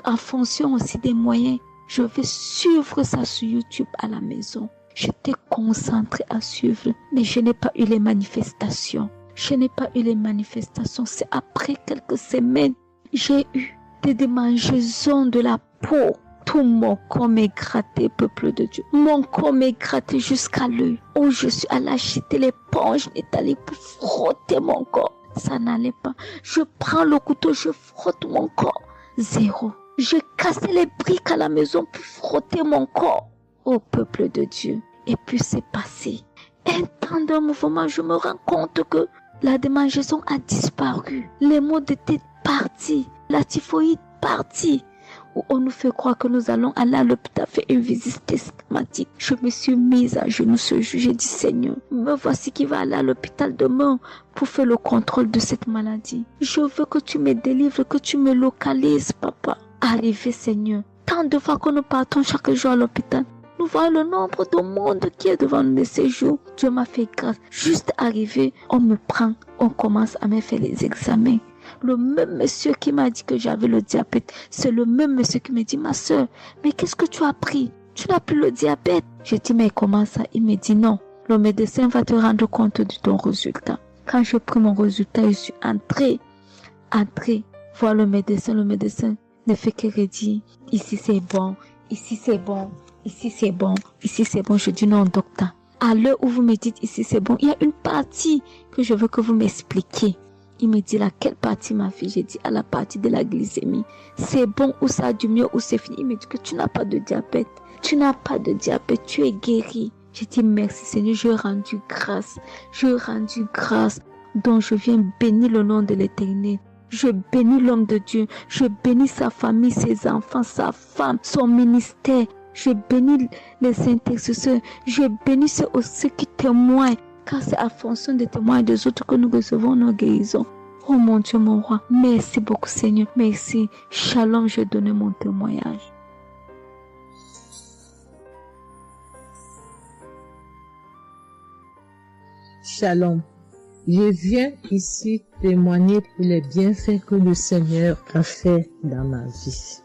en fonction aussi des moyens. Je vais suivre ça sur YouTube à la maison. J'étais concentrée à suivre, mais je n'ai pas eu les manifestations. C'est après quelques semaines, j'ai eu des démangeaisons de la peau. Tout mon corps m'est gratté, peuple de Dieu. Mon corps m'est gratté jusqu'à l'œil. Où je suis allée acheter l'éponge, allée pour frotter mon corps. Ça n'allait pas. Je prends le couteau, je frotte mon corps. Zéro. Je cassais les briques à la maison pour frotter mon corps. Au peuple de Dieu. Et puis c'est passé. Un temps d'un mouvement, je me rends compte que la démangeaison a disparu. Les maux de tête partis. La typhoïde partie. Où on nous fait croire que nous allons aller à l'hôpital faire une visite systématique. Je me suis mise à genoux ce jour. J'ai dit Seigneur, me voici qui va aller à l'hôpital demain pour faire le contrôle de cette maladie. Je veux que tu me délivres, que tu me localises, papa. Arrivé Seigneur. Tant de fois que nous partons chaque jour à l'hôpital. Nous voyons le nombre de monde qui est devant nous ces jours. Dieu m'a fait grâce. Juste arrivé, on me prend, on commence à me faire les examens. Le même monsieur qui m'a dit que j'avais le diabète, c'est le même monsieur qui me dit, ma soeur, mais qu'est-ce que tu as pris? Tu n'as plus le diabète. J'ai dit, mais comment ça? Il me dit, non, le médecin va te rendre compte de ton résultat. Quand j'ai pris mon résultat, je suis entrée voir le médecin ne fait que redire, ici c'est bon, ici c'est bon. Ici c'est bon, ici c'est bon. Je dis non docteur. À l'heure où vous me dites ici c'est bon, il y a une partie que je veux que vous m'expliquiez. Il me dit laquelle partie ma fille? J'ai dit à la partie de la glycémie. C'est bon ou ça a du mieux ou c'est fini? Il me dit que tu n'as pas de diabète. Tu n'as pas de diabète, tu es guéri. J'ai dit merci Seigneur, je rendu grâce. Donc je viens bénir le nom de l'Éternel. Je bénis l'homme de Dieu. Je bénis sa famille, ses enfants, sa femme, son ministère. Je bénis les intercesseurs. Je bénis ceux aussi qui témoignent. Car c'est à fonction des témoins des autres que nous recevons nos guérisons. Oh mon Dieu, mon roi. Merci beaucoup Seigneur. Merci. Shalom, je donne mon témoignage. Shalom. Je viens ici témoigner pour les bienfaits que le Seigneur a fait dans ma vie.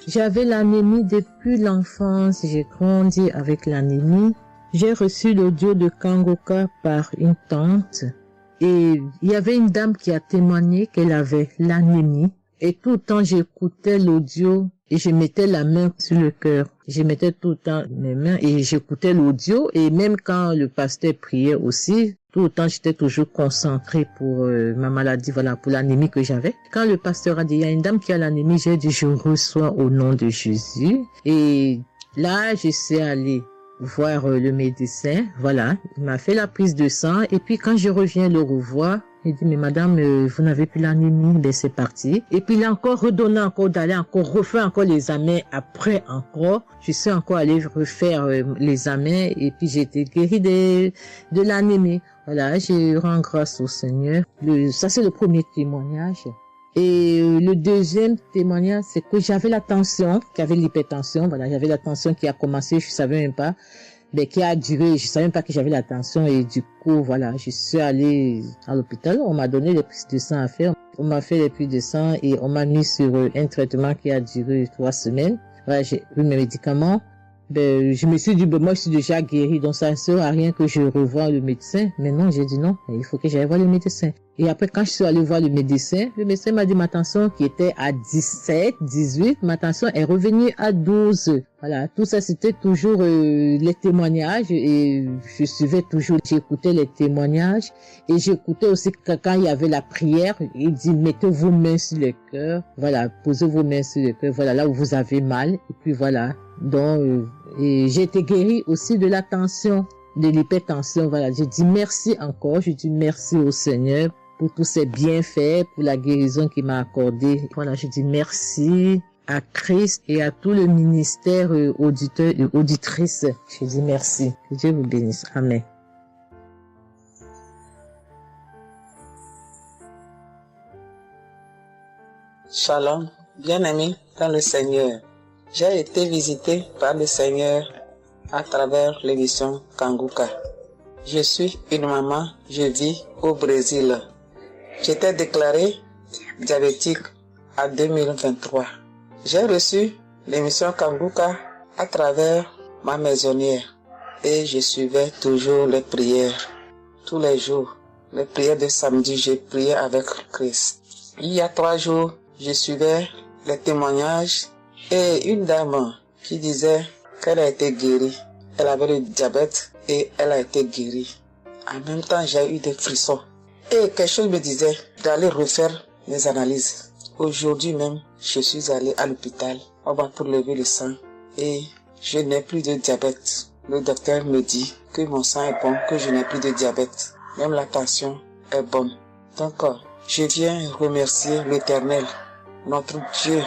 J'avais l'anémie depuis l'enfance, j'ai grandi avec l'anémie. J'ai reçu l'audio de Kangoka par une tante et il y avait une dame qui a témoigné qu'elle avait l'anémie. Et tout le temps, j'écoutais l'audio et je mettais la main sur le cœur. Je mettais tout le temps mes mains et j'écoutais l'audio. Et même quand le pasteur priait aussi, tout le temps, j'étais toujours concentrée pour ma maladie, voilà, pour l'anémie que j'avais. Quand le pasteur a dit, il y a une dame qui a l'anémie, j'ai dit, je reçois au nom de Jésus. Et là, je suis allée voir le médecin, voilà. Il m'a fait la prise de sang. Et puis, quand je reviens le revoir, il dit, mais madame, vous n'avez plus l'anémie, ben c'est parti. Et puis il a encore redonné encore d'aller encore refaire encore les examens après encore. Je suis encore allée refaire les examens et puis j'ai été guérie de l'anémie. Voilà, je rends grâce au Seigneur. Ça c'est le premier témoignage. Et le deuxième témoignage, c'est que j'avais la tension, j'avais l'hypertension, voilà, j'avais la tension qui a commencé, je savais même pas. Mais qui a duré, je savais même pas que j'avais la tension et du coup, voilà, je suis allée à l'hôpital, on m'a donné les prises de sang à faire, on m'a fait les prises de sang et on m'a mis sur un traitement qui a duré 3 semaines. Voilà, j'ai eu mes médicaments. Ben, je me suis dit, ben, moi, je suis déjà guérie, donc ça ne sert à rien que je revoie le médecin. Mais non, j'ai dit non, il faut que j'aille voir le médecin. Et après, quand je suis allée voir le médecin m'a dit ma tension qui était à 17, 18, ma tension est revenue à 12. Voilà, tout ça, c'était toujours les témoignages et je suivais toujours, j'écoutais les témoignages et j'écoutais aussi quand il y avait la prière, il dit, mettez vos mains sur le cœur, voilà, posez vos mains sur le cœur, voilà, là où vous avez mal, et puis voilà. Donc, et j'ai été guérie aussi de la tension, de l'hypertension, voilà. Je dis merci encore, je dis merci au Seigneur pour tous ses bienfaits, pour la guérison qu'il m'a accordée. Voilà, je dis merci à Christ et à tout le ministère auditeur et auditrice. Je dis merci. Que Dieu vous bénisse. Amen. Shalom, bien-aimé dans le Seigneur. J'ai été visité par le Seigneur à travers l'émission Kangoka. Je suis une maman, je vis au Brésil. J'étais déclarée diabétique en 2023. J'ai reçu l'émission Kangoka à travers ma maisonnière et je suivais toujours les prières. Tous les jours, les prières de samedi, j'ai prié avec Christ. Il y a 3 jours, je suivais les témoignages et une dame qui disait qu'elle a été guérie. Elle avait le diabète et elle a été guérie. En même temps, j'ai eu des frissons. Et quelque chose me disait d'aller refaire mes analyses. Aujourd'hui même, je suis allé à l'hôpital. On va pour lever le sang et je n'ai plus de diabète. Le docteur me dit que mon sang est bon, que je n'ai plus de diabète. Même la tension est bonne. Donc, je viens remercier l'Éternel, notre Dieu,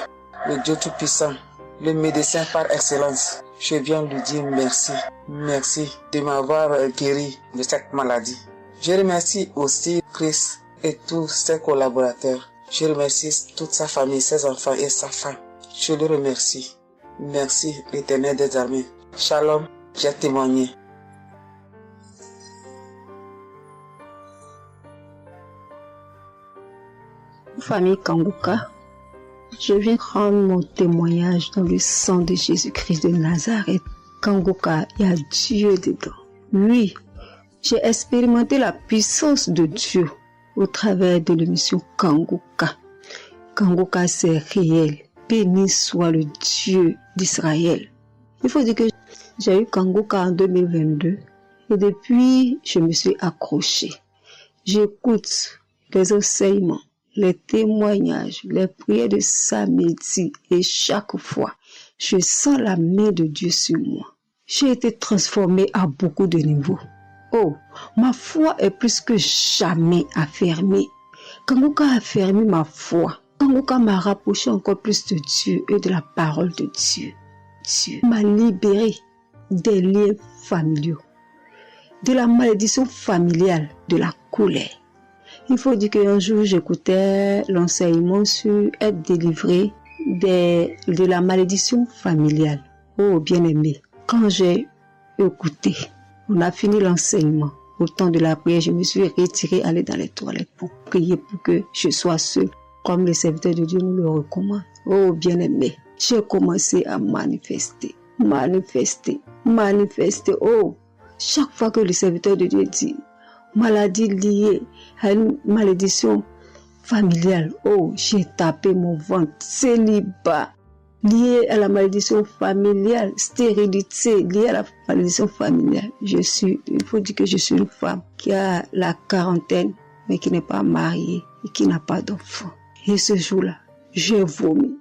le Dieu Tout-Puissant, le médecin par excellence. Je viens lui dire merci. Merci de m'avoir guéri de cette maladie. Je remercie aussi Christ et tous ses collaborateurs. Je remercie toute sa famille, ses enfants et sa femme. Je le remercie. Merci l'Éternel des armées. Shalom, j'ai témoigné. Famille Kangoka, je viens rendre mon témoignage dans le sang de Jésus-Christ de Nazareth. Kangoka, il y a Dieu dedans. Oui, j'ai expérimenté la puissance de Dieu au travers de l'émission Kangoka. Kangoka, c'est réel. Béni soit le Dieu d'Israël. Il faut dire que j'ai eu Kangoka en 2022 et depuis, je me suis accrochée. J'écoute les enseignements, les témoignages, les prières de samedi et chaque fois, je sens la main de Dieu sur moi. J'ai été transformée à beaucoup de niveaux. Oh, ma foi est plus que jamais affermie. Kangoka a affermi ma foi. Kangoka m'a rapproché encore plus de Dieu et de la parole de Dieu. Dieu m'a libéré des liens familiaux, de la malédiction familiale, de la colère. Il faut dire qu'un jour, j'écoutais l'enseignement sur être délivré de la malédiction familiale. Oh, bien-aimé, quand j'ai écouté, on a fini l'enseignement. Au temps de la prière, je me suis retirée, aller dans les toilettes pour prier pour que je sois seule, comme les serviteurs de Dieu nous le recommandent. Oh bien-aimé, j'ai commencé à manifester. Oh, chaque fois que le serviteur de Dieu dit maladie liée à une malédiction familiale, oh, j'ai tapé mon ventre. Célibat lié à la malédiction familiale, stérilité liée à la malédiction familiale. Il faut dire que je suis une femme qui a la quarantaine, mais qui n'est pas mariée et qui n'a pas d'enfant. Et ce jour-là, j'ai vomi.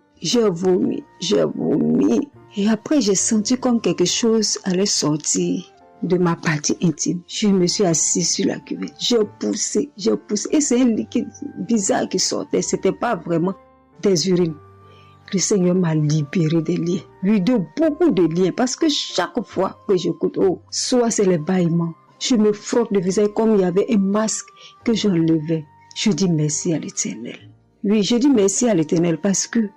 Et après, j'ai senti comme quelque chose allait sortir de ma partie intime. Je me suis assise sur la cuvette. J'ai poussé. Et c'est un liquide bizarre qui sortait. C'était pas vraiment des urines. Le Seigneur m'a libéré des liens. Oui, de beaucoup de liens. Parce que chaque fois que j'écoute, soit c'est les bâillements. Je me frotte le visage comme il y avait un masque que j'enlevais. Je dis merci à l'Éternel. Oui, je dis merci à l'Éternel parce que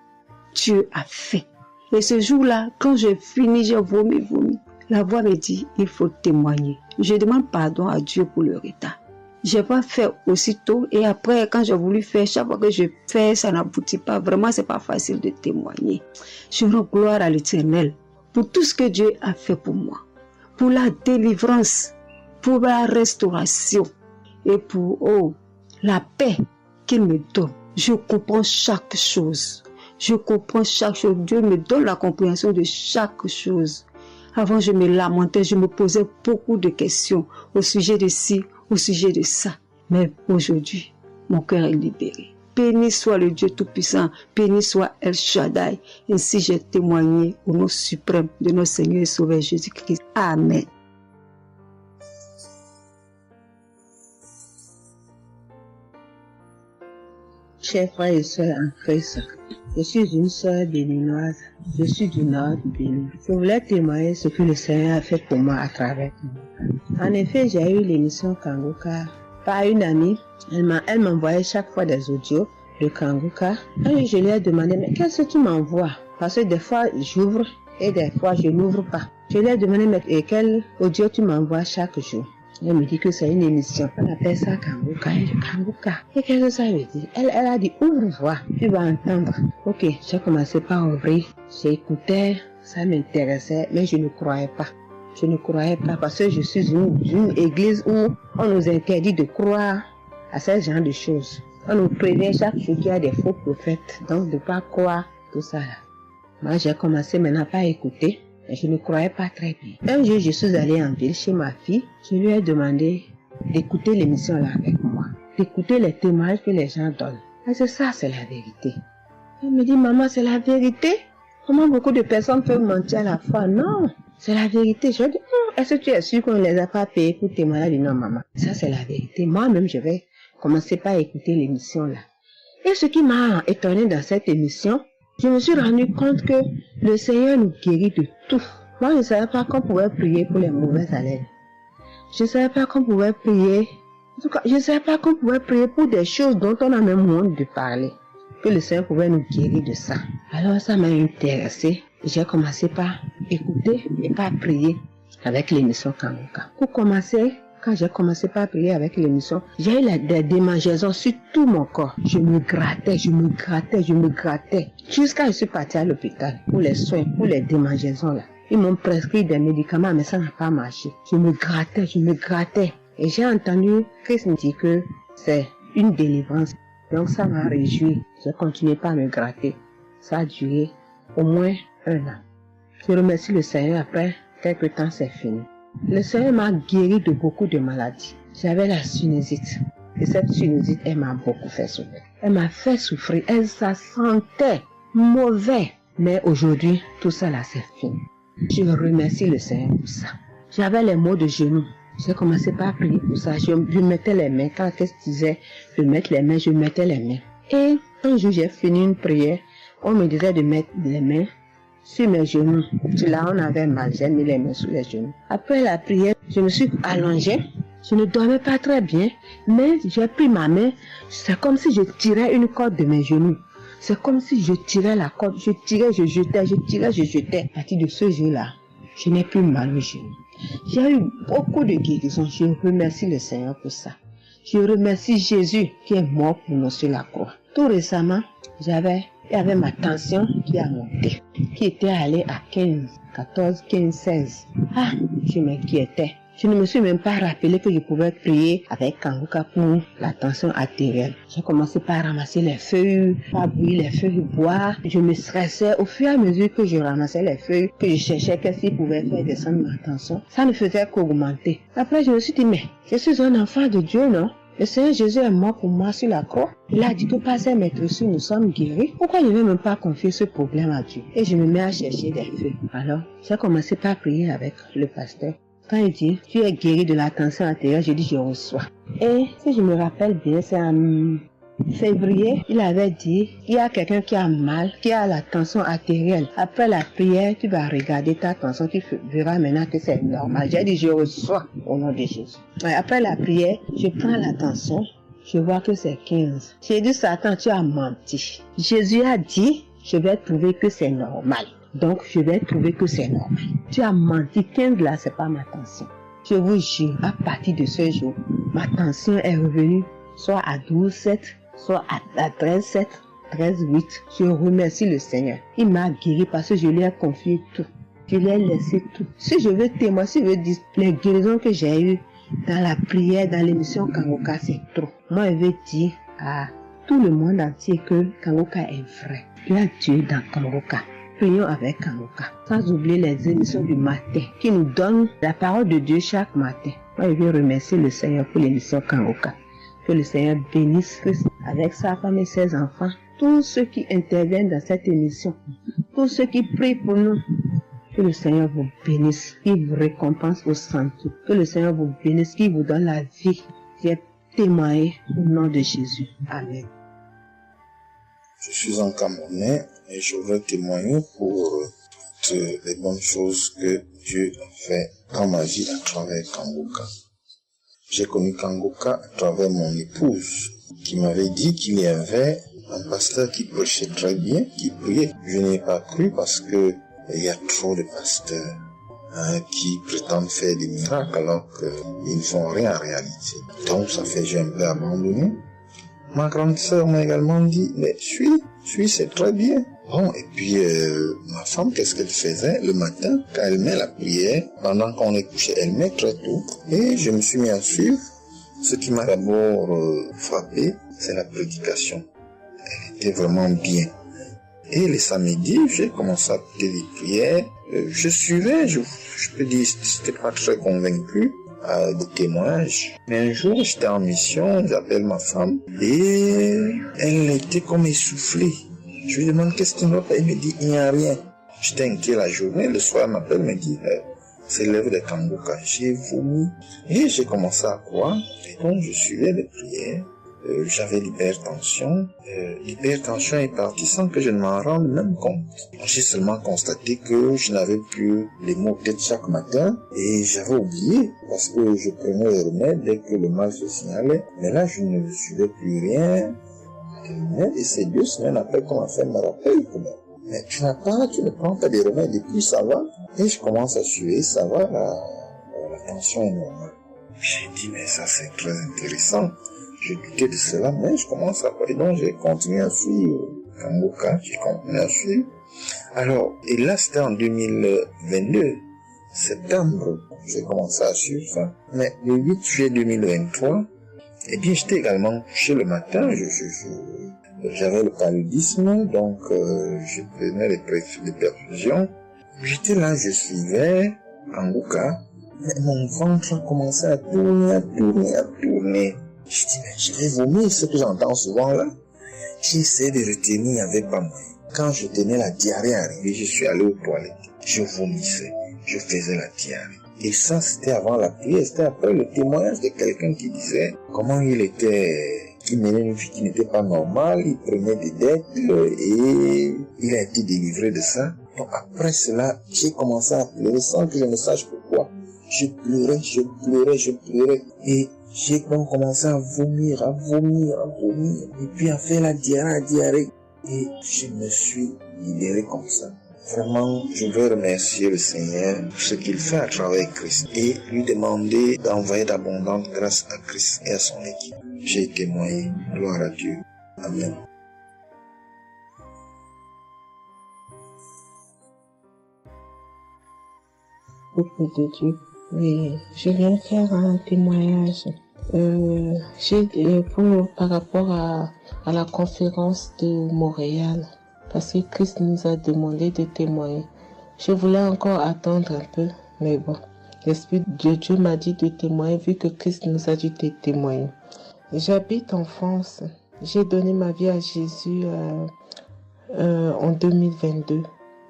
Dieu a fait. Et ce jour-là, quand j'ai fini, j'ai vomi. La voix me dit, il faut témoigner. Je demande pardon à Dieu pour le retard. Je n'ai pas fait aussitôt et après, quand j'ai voulu faire, chaque fois que je fais, ça n'aboutit pas. Vraiment, c'est pas facile de témoigner. Je rends gloire à l'Éternel pour tout ce que Dieu a fait pour moi. Pour la délivrance, pour la restauration et pour la paix qu'il me donne. Je comprends chaque chose. Dieu me donne la compréhension de chaque chose. Avant, je me lamentais, je me posais beaucoup de questions au sujet de ci, au sujet de ça. Mais aujourd'hui, mon cœur est libéré. Béni soit le Dieu Tout-Puissant, béni soit El Shaddai. Ainsi j'ai témoigné au nom suprême de notre Seigneur et Sauveur Jésus-Christ. Amen. Chers frères et sœurs en Christ, je suis une sœur béninoise. Je suis du nord du Bénin. Je voulais témoigner ce que le Seigneur a fait pour moi à travers moi. En effet, j'ai eu l'émission Kanguka par une amie. Elle m'envoyait chaque fois des audios de Kanguka. Et je lui ai demandé, mais qu'est-ce que tu m'envoies? Parce que des fois, j'ouvre et des fois, je n'ouvre pas. Je lui ai demandé, mais quel audio tu m'envoies chaque jour? Elle me dit que c'est une émission. On appelle ça Kanguka. Kanguka. Et qu'est-ce que ça veut dire? Elle a dit, ouvre-voix. Tu vas entendre. Ok, j'ai commencé par ouvrir. J'écoutais, ça m'intéressait, mais je ne croyais pas. Je ne croyais pas parce que je suis une église où on nous interdit de croire à ce genre de choses. On nous prévient chaque jour qu'il y a des faux prophètes. Donc de ne pas croire tout ça là. Moi, j'ai commencé maintenant à écouter. Et je ne croyais pas très bien. Un jour, je suis allée en ville chez ma fille. Je lui ai demandé d'écouter l'émission là avec moi. D'écouter les témoignages que les gens donnent. Parce que ça, c'est la vérité. Elle me dit, maman, c'est la vérité? Comment beaucoup de personnes peuvent mentir à la fois? Non, c'est la vérité. Je dis, est-ce que tu es sûr qu'on ne les a pas payés pour témoigner? Elle dit, non, maman, ça c'est la vérité. Moi-même, je vais commencer par écouter l'émission là. Et ce qui m'a étonné dans cette émission, je me suis rendu compte que le Seigneur nous guérit de tout. Moi, je ne savais pas qu'on pouvait prier pour les mauvaises haleines. Je ne savais pas qu'on pouvait prier. En tout cas, je ne savais pas qu'on pouvait prier pour des choses dont on a même honte de parler. Que le Seigneur pouvait nous guérir de ça. Alors, ça m'a intéressé. J'ai commencé par écouter et par prier avec l'émission Kanguka. Pour commencer, quand j'ai commencé par prier avec l'émission, j'ai eu des démangeaisons sur tout mon corps. Je me grattais. Jusqu'à ce que je suis partie à l'hôpital pour les soins, pour les démangeaisons là. Ils m'ont prescrit des médicaments, mais ça n'a pas marché. Je me grattais. Et j'ai entendu Christ me dire que c'est une délivrance. Donc ça m'a réjoui. J'ai continué par me gratter. Ça a duré au moins 1 an. Je remercie le Seigneur. Après quelques temps, c'est fini. Le Seigneur m'a guéri de beaucoup de maladies. J'avais la sinusite. Et cette sinusite, elle m'a beaucoup fait souffrir. Elle m'a fait souffrir. Ça sentait mauvais. Mais aujourd'hui, tout ça là, c'est fini. Je remercie le Seigneur pour ça. J'avais les maux de genoux. J'ai commencé par prier pour ça. Je mettais les mains. Quand Christ disait de mettre les mains, je mettais les mains. Et un jour, j'ai fini une prière. On me disait de mettre les mains sur mes genoux. Là, on avait mal. J'ai mis les mains sur les genoux. Après la prière, je me suis allongée. Je ne dormais pas très bien. Mais j'ai pris ma main. C'est comme si je tirais une corde de mes genoux. C'est comme si je tirais la corde. Je tirais, je jetais. À partir de ce jour-là, je n'ai plus mal aux genoux. J'ai eu beaucoup de guérisons. Je remercie le Seigneur pour ça. Je remercie Jésus qui est mort pour nous sur la croix. Tout récemment, il y avait ma tension qui a monté, qui était allée à 15, 14, 15, 16. Ah, je m'inquiétais. Je ne me suis même pas rappelé que je pouvais prier avec Kanguka pour la tension artérielle. J'ai commencé par ramasser les feuilles, par bouillir les feuilles de bois. Je me stressais au fur et à mesure que je ramassais les feuilles, que je cherchais qu'est-ce qui pouvait faire descendre ma tension. Ça ne faisait qu'augmenter. Après, je me suis dit, mais je suis un enfant de Dieu, non? Le Seigneur Jésus est mort pour moi sur la croix. Il a dit tout passer mettre sur, nous sommes guéris. Pourquoi je ne vais même pas confier ce problème à Dieu? Et je me mets à chercher des feuilles. Alors, j'ai commencé par prier avec le pasteur. Quand il dit, tu es guéri de la tension artérielle, je dis, je reçois. Et si je me rappelle bien, c'est en février, il avait dit, il y a quelqu'un qui a mal, qui a la tension artérielle. Après la prière, tu vas regarder ta tension, tu verras maintenant que c'est normal. J'ai dit, je reçois au nom de Jésus. Et après la prière, je prends la tension, je vois que c'est 15. J'ai dit, Satan, tu as menti. Jésus a dit, je vais trouver que c'est normal. Donc, je vais trouver que c'est normal. Tu as menti, 15 là, c'est pas ma tension. Je vous jure, à partir de ce jour, ma tension est revenue soit à 12,7, soit à 13,7, 13,8. Je remercie le Seigneur. Il m'a guéri parce que je lui ai confié tout. Je lui ai laissé tout. Si je veux témoigner, si je veux dire les guérisons que j'ai eues dans la prière, dans l'émission Kanguka, c'est trop. Moi, je veux dire à tout le monde entier que Kanguka est vrai. Il y a Dieu dans Kanguka. Prions avec Kanguka. Sans oublier les émissions du matin qui nous donnent la parole de Dieu chaque matin. Moi, je veux remercier le Seigneur pour l'émission Kanguka. Que le Seigneur bénisse Christ avec sa femme et ses enfants. Tous ceux qui interviennent dans cette émission. Tous ceux qui prient pour nous. Que le Seigneur vous bénisse, qu'il vous récompense au centre. Que le Seigneur vous bénisse, qu'il vous donne la vie. J'ai témoigné au nom de Jésus. Amen. Je suis un Camerounais et je voudrais témoigner pour toutes les bonnes choses que Dieu a fait dans ma vie à travers Kanguka. J'ai connu Kanguka à travers mon épouse qui m'avait dit qu'il y avait un pasteur qui prêchait très bien, qui priait. Je n'ai pas cru parce que il y a trop de pasteurs qui prétendent faire des miracles alors qu'ils ne font rien en réalité. Donc ça fait que j'ai un peu abandonné. Ma grande sœur m'a également dit, mais suis, c'est très bien. Bon, et puis ma femme, qu'est-ce qu'elle faisait le matin quand elle met la prière, pendant qu'on est couché, elle met très tôt. Et je me suis mis à suivre. Ce qui m'a d'abord frappé, c'est la prédication. Elle était vraiment bien. Et les samedis, j'ai commencé à écouter les prières. Je suivais, je peux dire, j'étais pas très convaincu de témoignages. Mais un jour, j'étais en mission, j'appelle ma femme, et elle était comme essoufflée. Je lui demande qu'est-ce qui ne va pas, elle me dit, il n'y a rien. J'étais inquiet la journée, le soir, elle m'appelle, me dit, c'est l'œuvre de Kanguka. J'ai vomi, et j'ai commencé à croire, et donc je suivais les prières. J'avais l'hypertension. L'hypertension est partie sans que je ne m'en rende même compte. J'ai seulement constaté que je n'avais plus les maux de tête chaque matin et j'avais oublié parce que je prenais les remèdes dès que le mal se signalait. Mais là, je ne suivais plus rien. Et c'est 2 semaines après qu'on m'a fait me rappeler que mais tu ne prends pas des remèdes et puis ça va. Et je commence à suivre, ça va, la tension est normale. J'ai dit, mais ça c'est très intéressant. Je doutais de cela, mais je commence à parler, donc j'ai continué à suivre Kanguka, j'ai continué à suivre. Alors, et là c'était en 2022, septembre, j'ai commencé à suivre ça. Mais le 8 juillet 2023, eh bien j'étais également couché le matin, j'avais le paludisme, donc je prenais les perfusions. J'étais là, je suivais Kanguka, mais mon ventre a commencé à tourner. Je dis, mais je vais vomir, ce que j'entends souvent là. J'essaie de retenir, il n'y avait pas moyen. Quand je tenais la diarrhée arrivée, je suis allé aux toilettes. Je vomissais, je faisais la diarrhée. Et ça, c'était avant la prière, c'était après le témoignage de quelqu'un qui disait comment il menait une vie qui n'était pas normale, il prenait des dettes et il a été délivré de ça. Donc après cela, j'ai commencé à pleurer sans que je ne sache pourquoi. Je pleurais. Et j'ai donc commencé à vomir, et puis à faire la diarrhée. Et je me suis libéré comme ça. Vraiment, je veux remercier le Seigneur pour ce qu'il fait à travers Christ et lui demander d'envoyer d'abondantes grâces à Christ et à son équipe. J'ai témoigné. Gloire à Dieu. Amen. Peuple de Dieu. Oui, je viens faire un témoignage. Par rapport à la conférence de Montréal, parce que Christ nous a demandé de témoigner. Je voulais encore attendre un peu, mais bon, l'Esprit de Dieu m'a dit de témoigner vu que Christ nous a dit de témoigner. J'habite en France. J'ai donné ma vie à Jésus en 2022.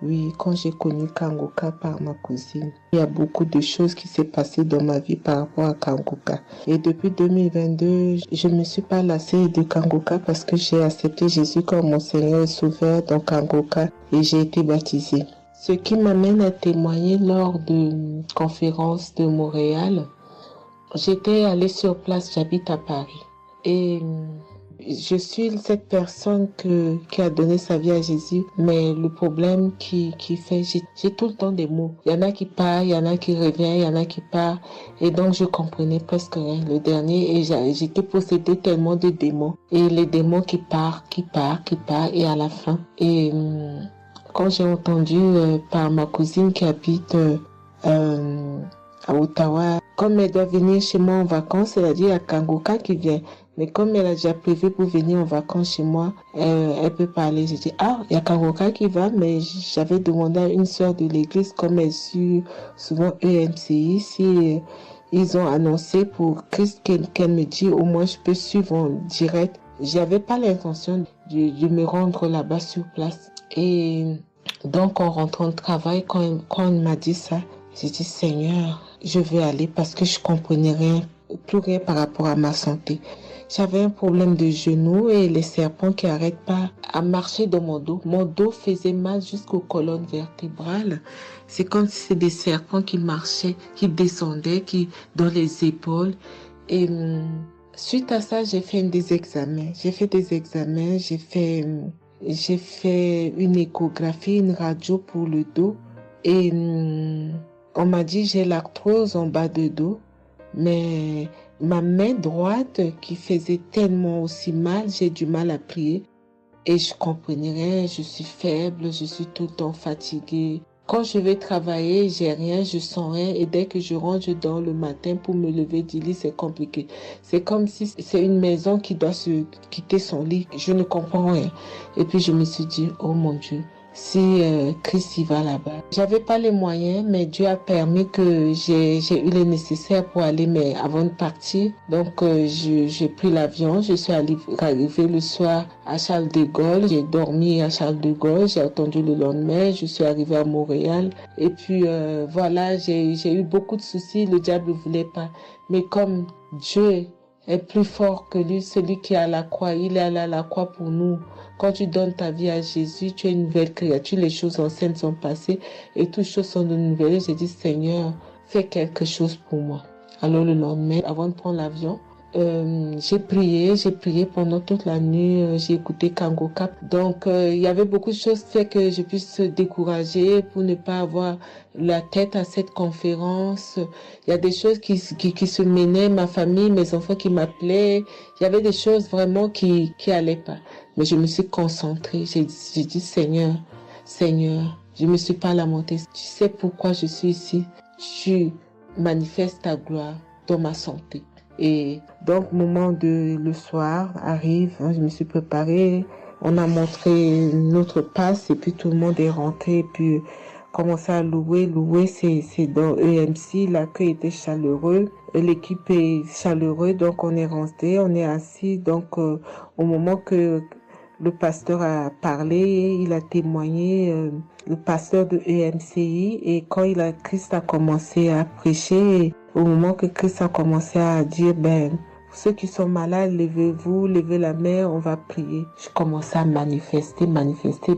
Oui, quand j'ai connu Kangoka par ma cousine. Il y a beaucoup de choses qui s'est passées dans ma vie par rapport à Kangoka. Et depuis 2022, je ne me suis pas lassée de Kangoka parce que j'ai accepté Jésus comme mon Seigneur et Sauveur dans Kangoka et j'ai été baptisée. Ce qui m'amène à témoigner lors de conférence de Montréal, j'étais allée sur place, j'habite à Paris. Et je suis cette personne qui a donné sa vie à Jésus, mais le problème qui fait, j'ai tout le temps des mots. Il y en a qui partent, il y en a qui reviennent, il y en a qui partent. Et donc, je comprenais presque rien. Le dernier, et j'étais possédée tellement de démons. Et les démons qui partent, et à la fin. Et quand j'ai entendu par ma cousine qui habite à Ottawa, comme elle doit venir chez moi en vacances, elle a dit à Kangoka qui vient. Mais comme elle a déjà prévu pour venir en vacances chez moi, elle peut parler. J'ai dit, il y a Kangoka qui va, mais j'avais demandé à une sœur de l'église, comme elle suit souvent EMCI, si ils ont annoncé pour Christ qu'elle me dit, au moins je peux suivre en direct. J'avais pas l'intention de me rendre là-bas sur place. Et donc, en rentrant de travail, quand elle m'a dit ça, j'ai dit, Seigneur, je vais aller parce que je comprenais plus rien par rapport à ma santé. J'avais un problème de genou et les serpents qui n'arrêtent pas à marcher dans mon dos. Mon dos faisait mal jusqu'aux colonnes vertébrales. C'est comme si c'était des serpents qui marchaient, qui descendaient, dans les épaules. Et suite à ça, j'ai fait des examens. J'ai fait une échographie, une radio pour le dos. Et on m'a dit j'ai l'arthrose en bas de dos. Mais ma main droite qui faisait tellement aussi mal, j'ai du mal à plier. Et je comprenais rien, je suis faible, je suis tout le temps fatiguée. Quand je vais travailler, j'ai rien, je sens rien. Et dès que je rentre, je dors le matin pour me lever du lit, c'est compliqué. C'est comme si c'est une maison qui doit se quitter son lit. Je ne comprends rien. Et puis je me suis dit, oh mon Dieu, si Christ y va là-bas. J'avais pas les moyens, mais Dieu a permis que j'ai eu les nécessaires pour aller, mais avant de partir. Donc j'ai pris l'avion, je suis arrivée le soir à Charles de Gaulle, j'ai dormi à Charles de Gaulle, j'ai attendu le lendemain, je suis arrivée à Montréal. Et puis voilà, j'ai eu beaucoup de soucis, le diable ne voulait pas. Mais comme Dieu est plus fort que lui, celui qui est à la croix, il est allé à la croix pour nous. Quand tu donnes ta vie à Jésus, tu es une nouvelle créature, les choses anciennes sont passées et toutes choses sont de nouvelles. J'ai dit, Seigneur, fais quelque chose pour moi. Alors le lendemain, avant de prendre l'avion, j'ai prié pendant toute la nuit, j'ai écouté Kangoka. Donc il y avait beaucoup de choses qui fait que je puisse se décourager pour ne pas avoir la tête à cette conférence. Il y a des choses qui se menaient, ma famille, mes enfants qui m'appelaient. Il y avait des choses vraiment qui allaient pas. Mais je me suis concentrée. J'ai dit, Seigneur, je me suis pas lamentée. Tu sais pourquoi je suis ici. Tu manifestes ta gloire dans ma santé. Et donc, le soir arrive, je me suis préparée. On a montré notre passe et puis tout le monde est rentré et puis commencé à louer. Louer, c'est dans EMC. L'accueil était chaleureux. L'équipe est chaleureuse. Donc, on est rentré, on est assis. Donc, au moment que le pasteur a parlé, il a témoigné, le pasteur de EMCI, et quand Christ a commencé à prêcher, au moment que Christ a commencé à dire, ceux qui sont malades, levez-vous, levez la main, on va prier. Je commençais à manifester,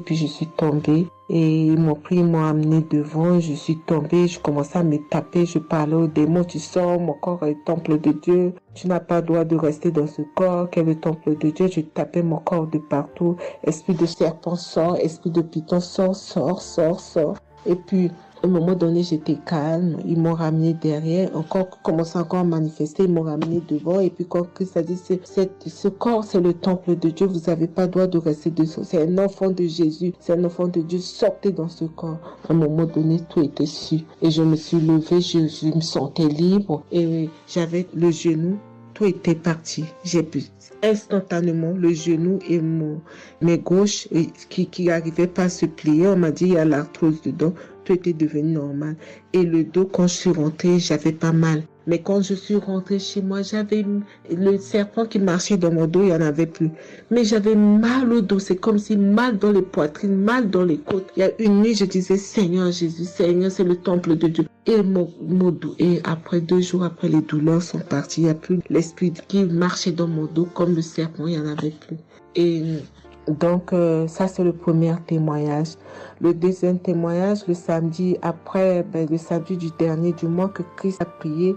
puis je suis tombée. Et ils m'ont pris, ils m'ont amené devant, je suis tombée, je commençais à me taper, je parlais au démon, tu sors, mon corps est le temple de Dieu, tu n'as pas le droit de rester dans ce corps, quel est le temple de Dieu, je tapais mon corps de partout, esprit de serpent sort, esprit de python sort. Et puis, à un moment donné, j'étais calme, ils m'ont ramené derrière, encore commençant encore à manifester, ils m'ont ramené devant, et puis quand Christ a dit, ce corps, c'est le temple de Dieu, vous n'avez pas le droit de rester dessous, c'est un enfant de Jésus, c'est un enfant de Dieu, sortez dans ce corps. À un moment donné, tout était su, et je me suis levée, je me sentais libre, et j'avais le genou, tout était parti, j'ai pu instantanément le genou et mes gauches qui n'arrivaient pas à se plier, on m'a dit il y a l'arthrose dedans, tout était devenu normal. Et le dos, quand je suis rentrée, j'avais pas mal. Mais quand je suis rentrée chez moi, j'avais le serpent qui marchait dans mon dos, il n'y en avait plus. Mais j'avais mal au dos, c'est comme si mal dans les poitrines, mal dans les côtes. Il y a une nuit, je disais, Seigneur Jésus, Seigneur, c'est le temple de Dieu. Et mon dos, et après 2 jours après, les douleurs sont parties. Il n'y a plus l'esprit qui marchait dans mon dos comme le serpent, il n'y en avait plus. Et donc, ça, c'est le premier témoignage. Le deuxième témoignage, le samedi après, le samedi du dernier du mois que Christ a prié,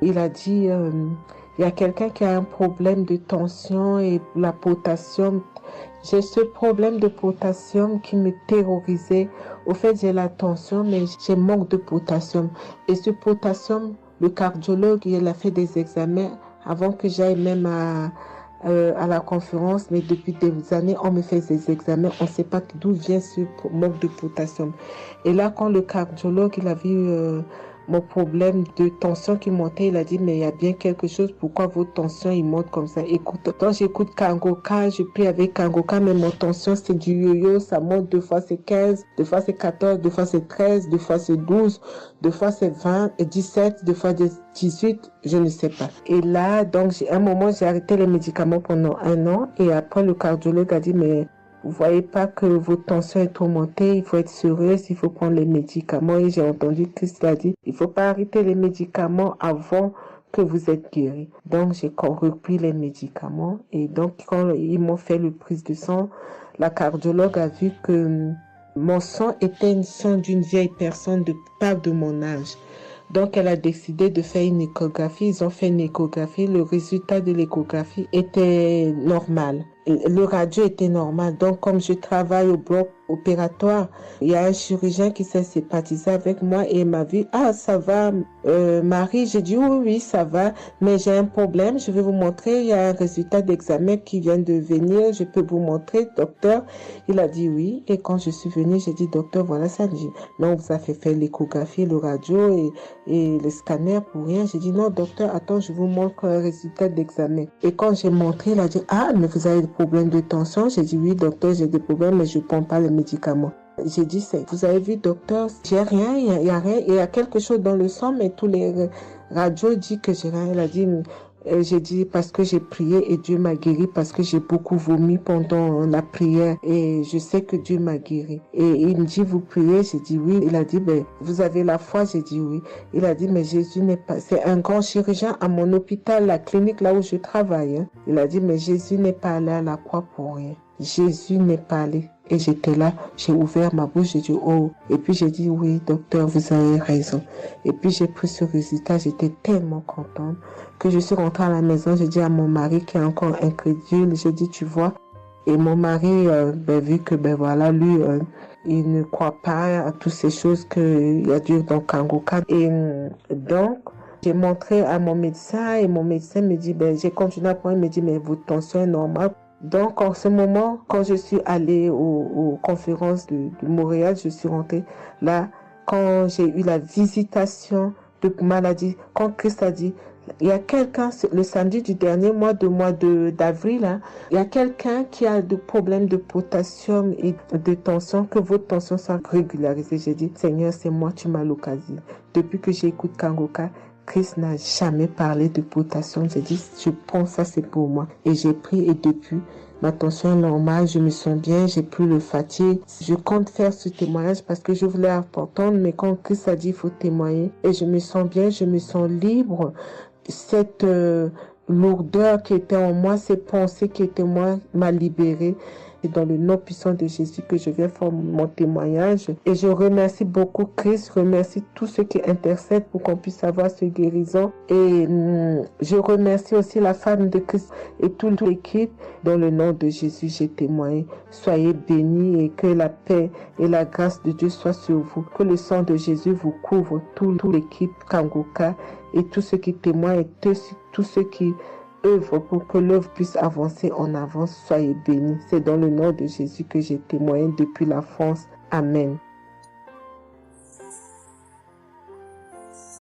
il a dit, il y a quelqu'un qui a un problème de tension et la potassium. J'ai ce problème de potassium qui me terrorisait. Au fait, j'ai la tension, mais j'ai manque de potassium. Et ce potassium, le cardiologue, il a fait des examens avant que j'aille même à la conférence, mais depuis des années, on me fait des examens, on ne sait pas d'où vient ce manque de potassium. Et là, quand le cardiologue, il a vu mon problème de tension qui montait, il a dit, mais il y a bien quelque chose, pourquoi vos tensions, ils montent comme ça? Écoute, quand j'écoute Kangoka, je prie avec Kangoka, mais mon tension, c'est du yo-yo, ça monte, 2 fois c'est 15, 2 fois c'est 14, 2 fois c'est 13, 2 fois c'est 12, 2 fois c'est 20, et 17, 2 fois 18, je ne sais pas. Et là, donc, à un moment, j'ai arrêté les médicaments pendant 1 an, et après, le cardiologue a dit, mais vous voyez pas que votre tension est trop montée, il faut être sérieuse, il faut prendre les médicaments. Et j'ai entendu Christ a dit, il faut pas arrêter les médicaments avant que vous êtes guéri. Donc, j'ai repris les médicaments. Et donc, quand ils m'ont fait le prise de sang, la cardiologue a vu que mon sang était un sang d'une vieille personne, pas de mon âge. Donc, elle a décidé de faire une échographie. Ils ont fait une échographie. Le résultat de l'échographie était normal. Le radio était normal. Donc, comme je travaille au bloc opératoire, il y a un chirurgien qui s'est sympathisé avec moi et il m'a dit, ah, ça va, Marie? J'ai dit, oui, ça va, mais j'ai un problème. Je vais vous montrer. Il y a un résultat d'examen qui vient de venir. Je peux vous montrer, docteur? Il a dit oui. Et quand je suis venue, j'ai dit, docteur, voilà ça. Dit, non, vous avez fait l'échographie, le radio et le scanner pour rien. J'ai dit, non, docteur, attends, je vous montre un résultat d'examen. Et quand j'ai montré, il a dit, ah, mais vous avez des problèmes de tension? J'ai dit, oui, docteur, j'ai des problèmes, mais je ne prends pas les médicaments. J'ai dit, vous avez vu, docteur, j'ai rien, il y a rien, il y a quelque chose dans le sang, mais tous les radios disent que j'ai rien. Elle a dit, j'ai dit, parce que j'ai prié et Dieu m'a guéri, parce que j'ai beaucoup vomi pendant la prière et je sais que Dieu m'a guéri. Et il me dit, vous priez? J'ai dit oui. Il a dit, ben, vous avez la foi? J'ai dit oui. Il a dit, mais Jésus n'est pas, c'est un grand chirurgien à mon hôpital, la clinique là où je travaille. Hein. Il a dit, mais Jésus n'est pas allé à la croix pour rien. Jésus n'est pas allé. Et j'étais là, j'ai ouvert ma bouche, j'ai dit oh. Et puis j'ai dit oui, docteur, vous avez raison. Et puis j'ai pris ce résultat, j'étais tellement contente que je suis rentrée à la maison, j'ai dit à mon mari qui est encore incrédule, j'ai dit tu vois. Et mon mari, vu que voilà, lui, il ne croit pas à toutes ces choses qu'il y a Dieu dans Kangoka. Et donc, j'ai montré à mon médecin et mon médecin me dit, j'ai continué à prendre, il me dit, mais votre tension est normale. Donc, en ce moment, quand je suis allée aux conférences de Montréal, je suis rentrée là, quand j'ai eu la visitation de maladie, quand Christ a dit, il y a quelqu'un, le samedi du dernier mois d'avril, hein, il y a quelqu'un qui a des problèmes de potassium et de tension, que votre tension soit régularisée. J'ai dit, Seigneur, c'est moi, tu m'as l'occasion. Depuis que j'écoute Kangoka, Christ n'a jamais parlé de potassium. J'ai dit, je pense ça, c'est pour moi. Et j'ai pris et depuis, ma tension est normale, je me sens bien, j'ai plus le fatigue. Je compte faire ce témoignage parce que je voulais entendre, mais quand Christ a dit, il faut témoigner. Et je me sens bien, je me sens libre. Cette lourdeur qui était en moi, ces pensées qui étaient en moi, m'a libérée. C'est dans le nom puissant de Jésus que je viens faire mon témoignage. Et je remercie beaucoup Christ, je remercie tous ceux qui intercèdent pour qu'on puisse avoir ce guérison. Et je remercie aussi la femme de Christ et toute l'équipe. Dans le nom de Jésus, j'ai témoigné. Soyez bénis et que la paix et la grâce de Dieu soient sur vous. Que le sang de Jésus vous couvre, toute l'équipe Kangoka et tous ceux qui témoignent et tous ceux qui œuvrent pour que l'œuvre puisse avancer en avance. Soyez bénis. C'est dans le nom de Jésus que j'ai témoigné depuis la France. Amen.